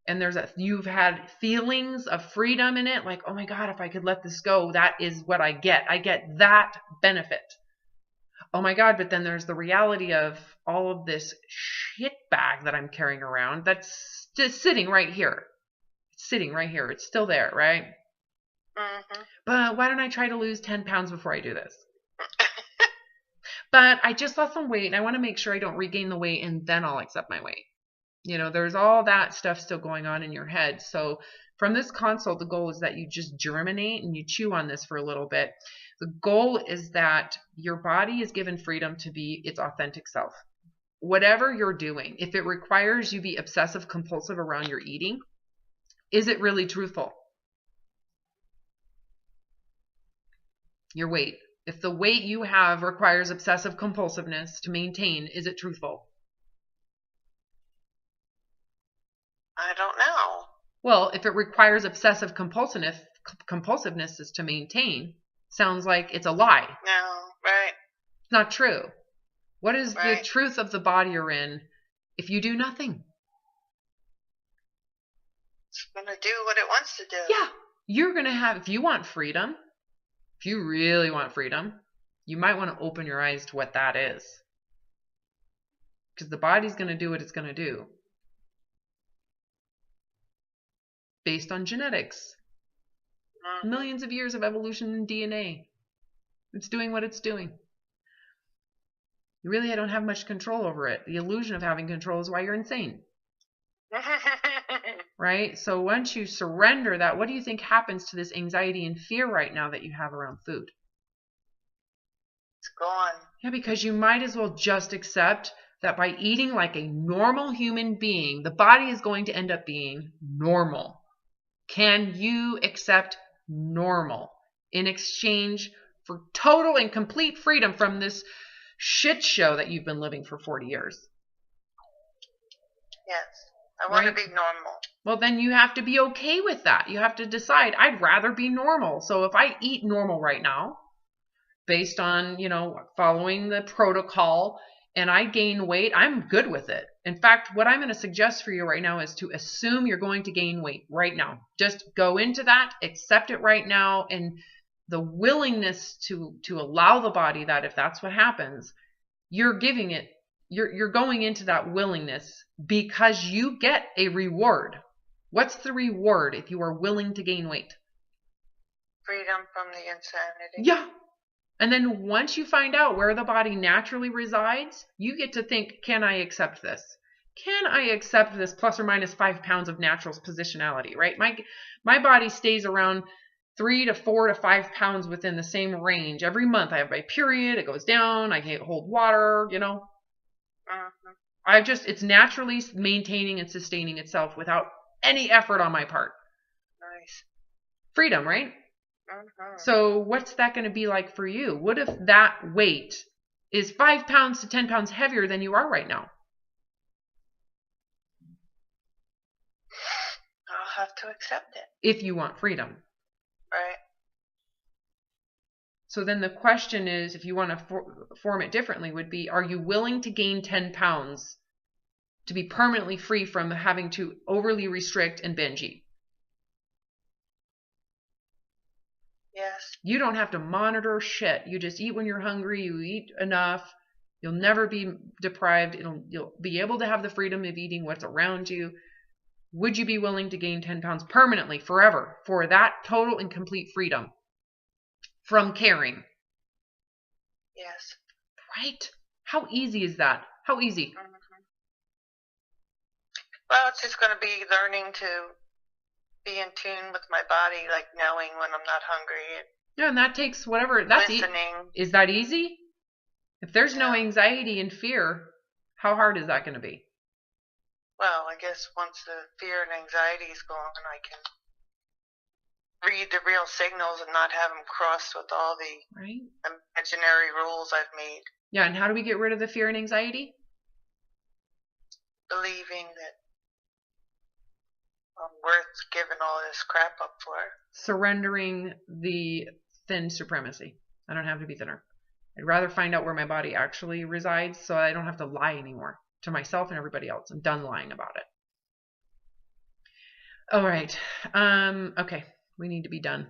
And there's you've had feelings of freedom in it. Like, oh my God, if I could let this go, that is what I get. I get that benefit. Oh my God. But then there's the reality of all of this shit bag that I'm carrying around that's just sitting right here. It's sitting right here. It's still there, right? Mm-hmm. But why don't I try to lose 10 pounds before I do this? But I just lost some weight and I want to make sure I don't regain the weight and then I'll accept my weight. You know, there's all that stuff still going on in your head. So from this consult, the goal is that you just germinate and you chew on this for a little bit. The goal is that your body is given freedom to be its authentic self. Whatever you're doing, if it requires you be obsessive compulsive around your eating, is it really truthful? Your weight. If the weight you have requires obsessive compulsiveness to maintain, is it truthful? I don't know. Well, if it requires obsessive compulsiveness is to maintain, sounds like it's a lie. No, right. It's not true. What is Right. the truth of the body you're in if you do nothing? It's going to do what it wants to do. Yeah. You're going to have, if you want freedom, if you really want freedom, you might want to open your eyes to what that is. Because the body's going to do what it's going to do. Based on genetics. Mm-hmm. Millions of years of evolution in DNA. It's doing what it's doing. You really don't have much control over it. The illusion of having control is why you're insane. Right? So once you surrender that, what do you think happens to this anxiety and fear right now that you have around food? It's gone. Yeah, because you might as well just accept that by eating like a normal human being, the body is going to end up being normal. Can you accept normal in exchange for total and complete freedom from this shit show that you've been living for 40 years? Yes. I want Right? to be normal. Well, then you have to be okay with that. You have to decide, I'd rather be normal. So if I eat normal right now, based on, following the protocol, and I gain weight, I'm good with it. In fact, what I'm going to suggest for you right now is to assume you're going to gain weight right now. Just go into that, accept it right now, and the willingness to allow the body that if that's what happens, you're giving it, you're going into that willingness because you get a reward. What's the reward if you are willing to gain weight? Freedom from the insanity. Yeah. And then once you find out where the body naturally resides, you get to think, can I accept this? Can I accept this plus or minus 5 pounds of natural positionality, right? My body stays around 3 to 4 to 5 pounds within the same range. Every month I have my period, it goes down, I can't hold water, Mm-hmm. It's naturally maintaining and sustaining itself without any effort on my part. Nice. Freedom, right? Mm-hmm. So what's that going to be like for you? What if that weight is 5 pounds to 10 pounds heavier than you are right now? I'll have to accept it. If you want freedom. Right. So then the question is, if you want to form it differently, would be, are you willing to gain 10 pounds to be permanently free from having to overly restrict and binge eat? Yes. You don't have to monitor shit. You just eat when you're hungry. You eat enough. You'll never be deprived. You'll be able to have the freedom of eating what's around you. Would you be willing to gain 10 pounds permanently, forever, for that total and complete freedom from caring? Yes. Right? How easy is that? How easy? Mm-hmm. Well, it's just going to be learning to be in tune with my body, like knowing when I'm not hungry. Yeah, and that takes whatever. That's listening. Is that easy? If there's no Yeah. anxiety and fear, how hard is that going to be? Well, I guess once the fear and anxiety is gone, I can read the real signals and not have them crossed with all the Right? imaginary rules I've made. Yeah, and how do we get rid of the fear and anxiety? Believing that I'm worth giving all this crap up for. Surrendering the thin supremacy. I don't have to be thinner. I'd rather find out where my body actually resides so I don't have to lie anymore to myself and everybody else. I'm done lying about it. All right. Okay. We need to be done.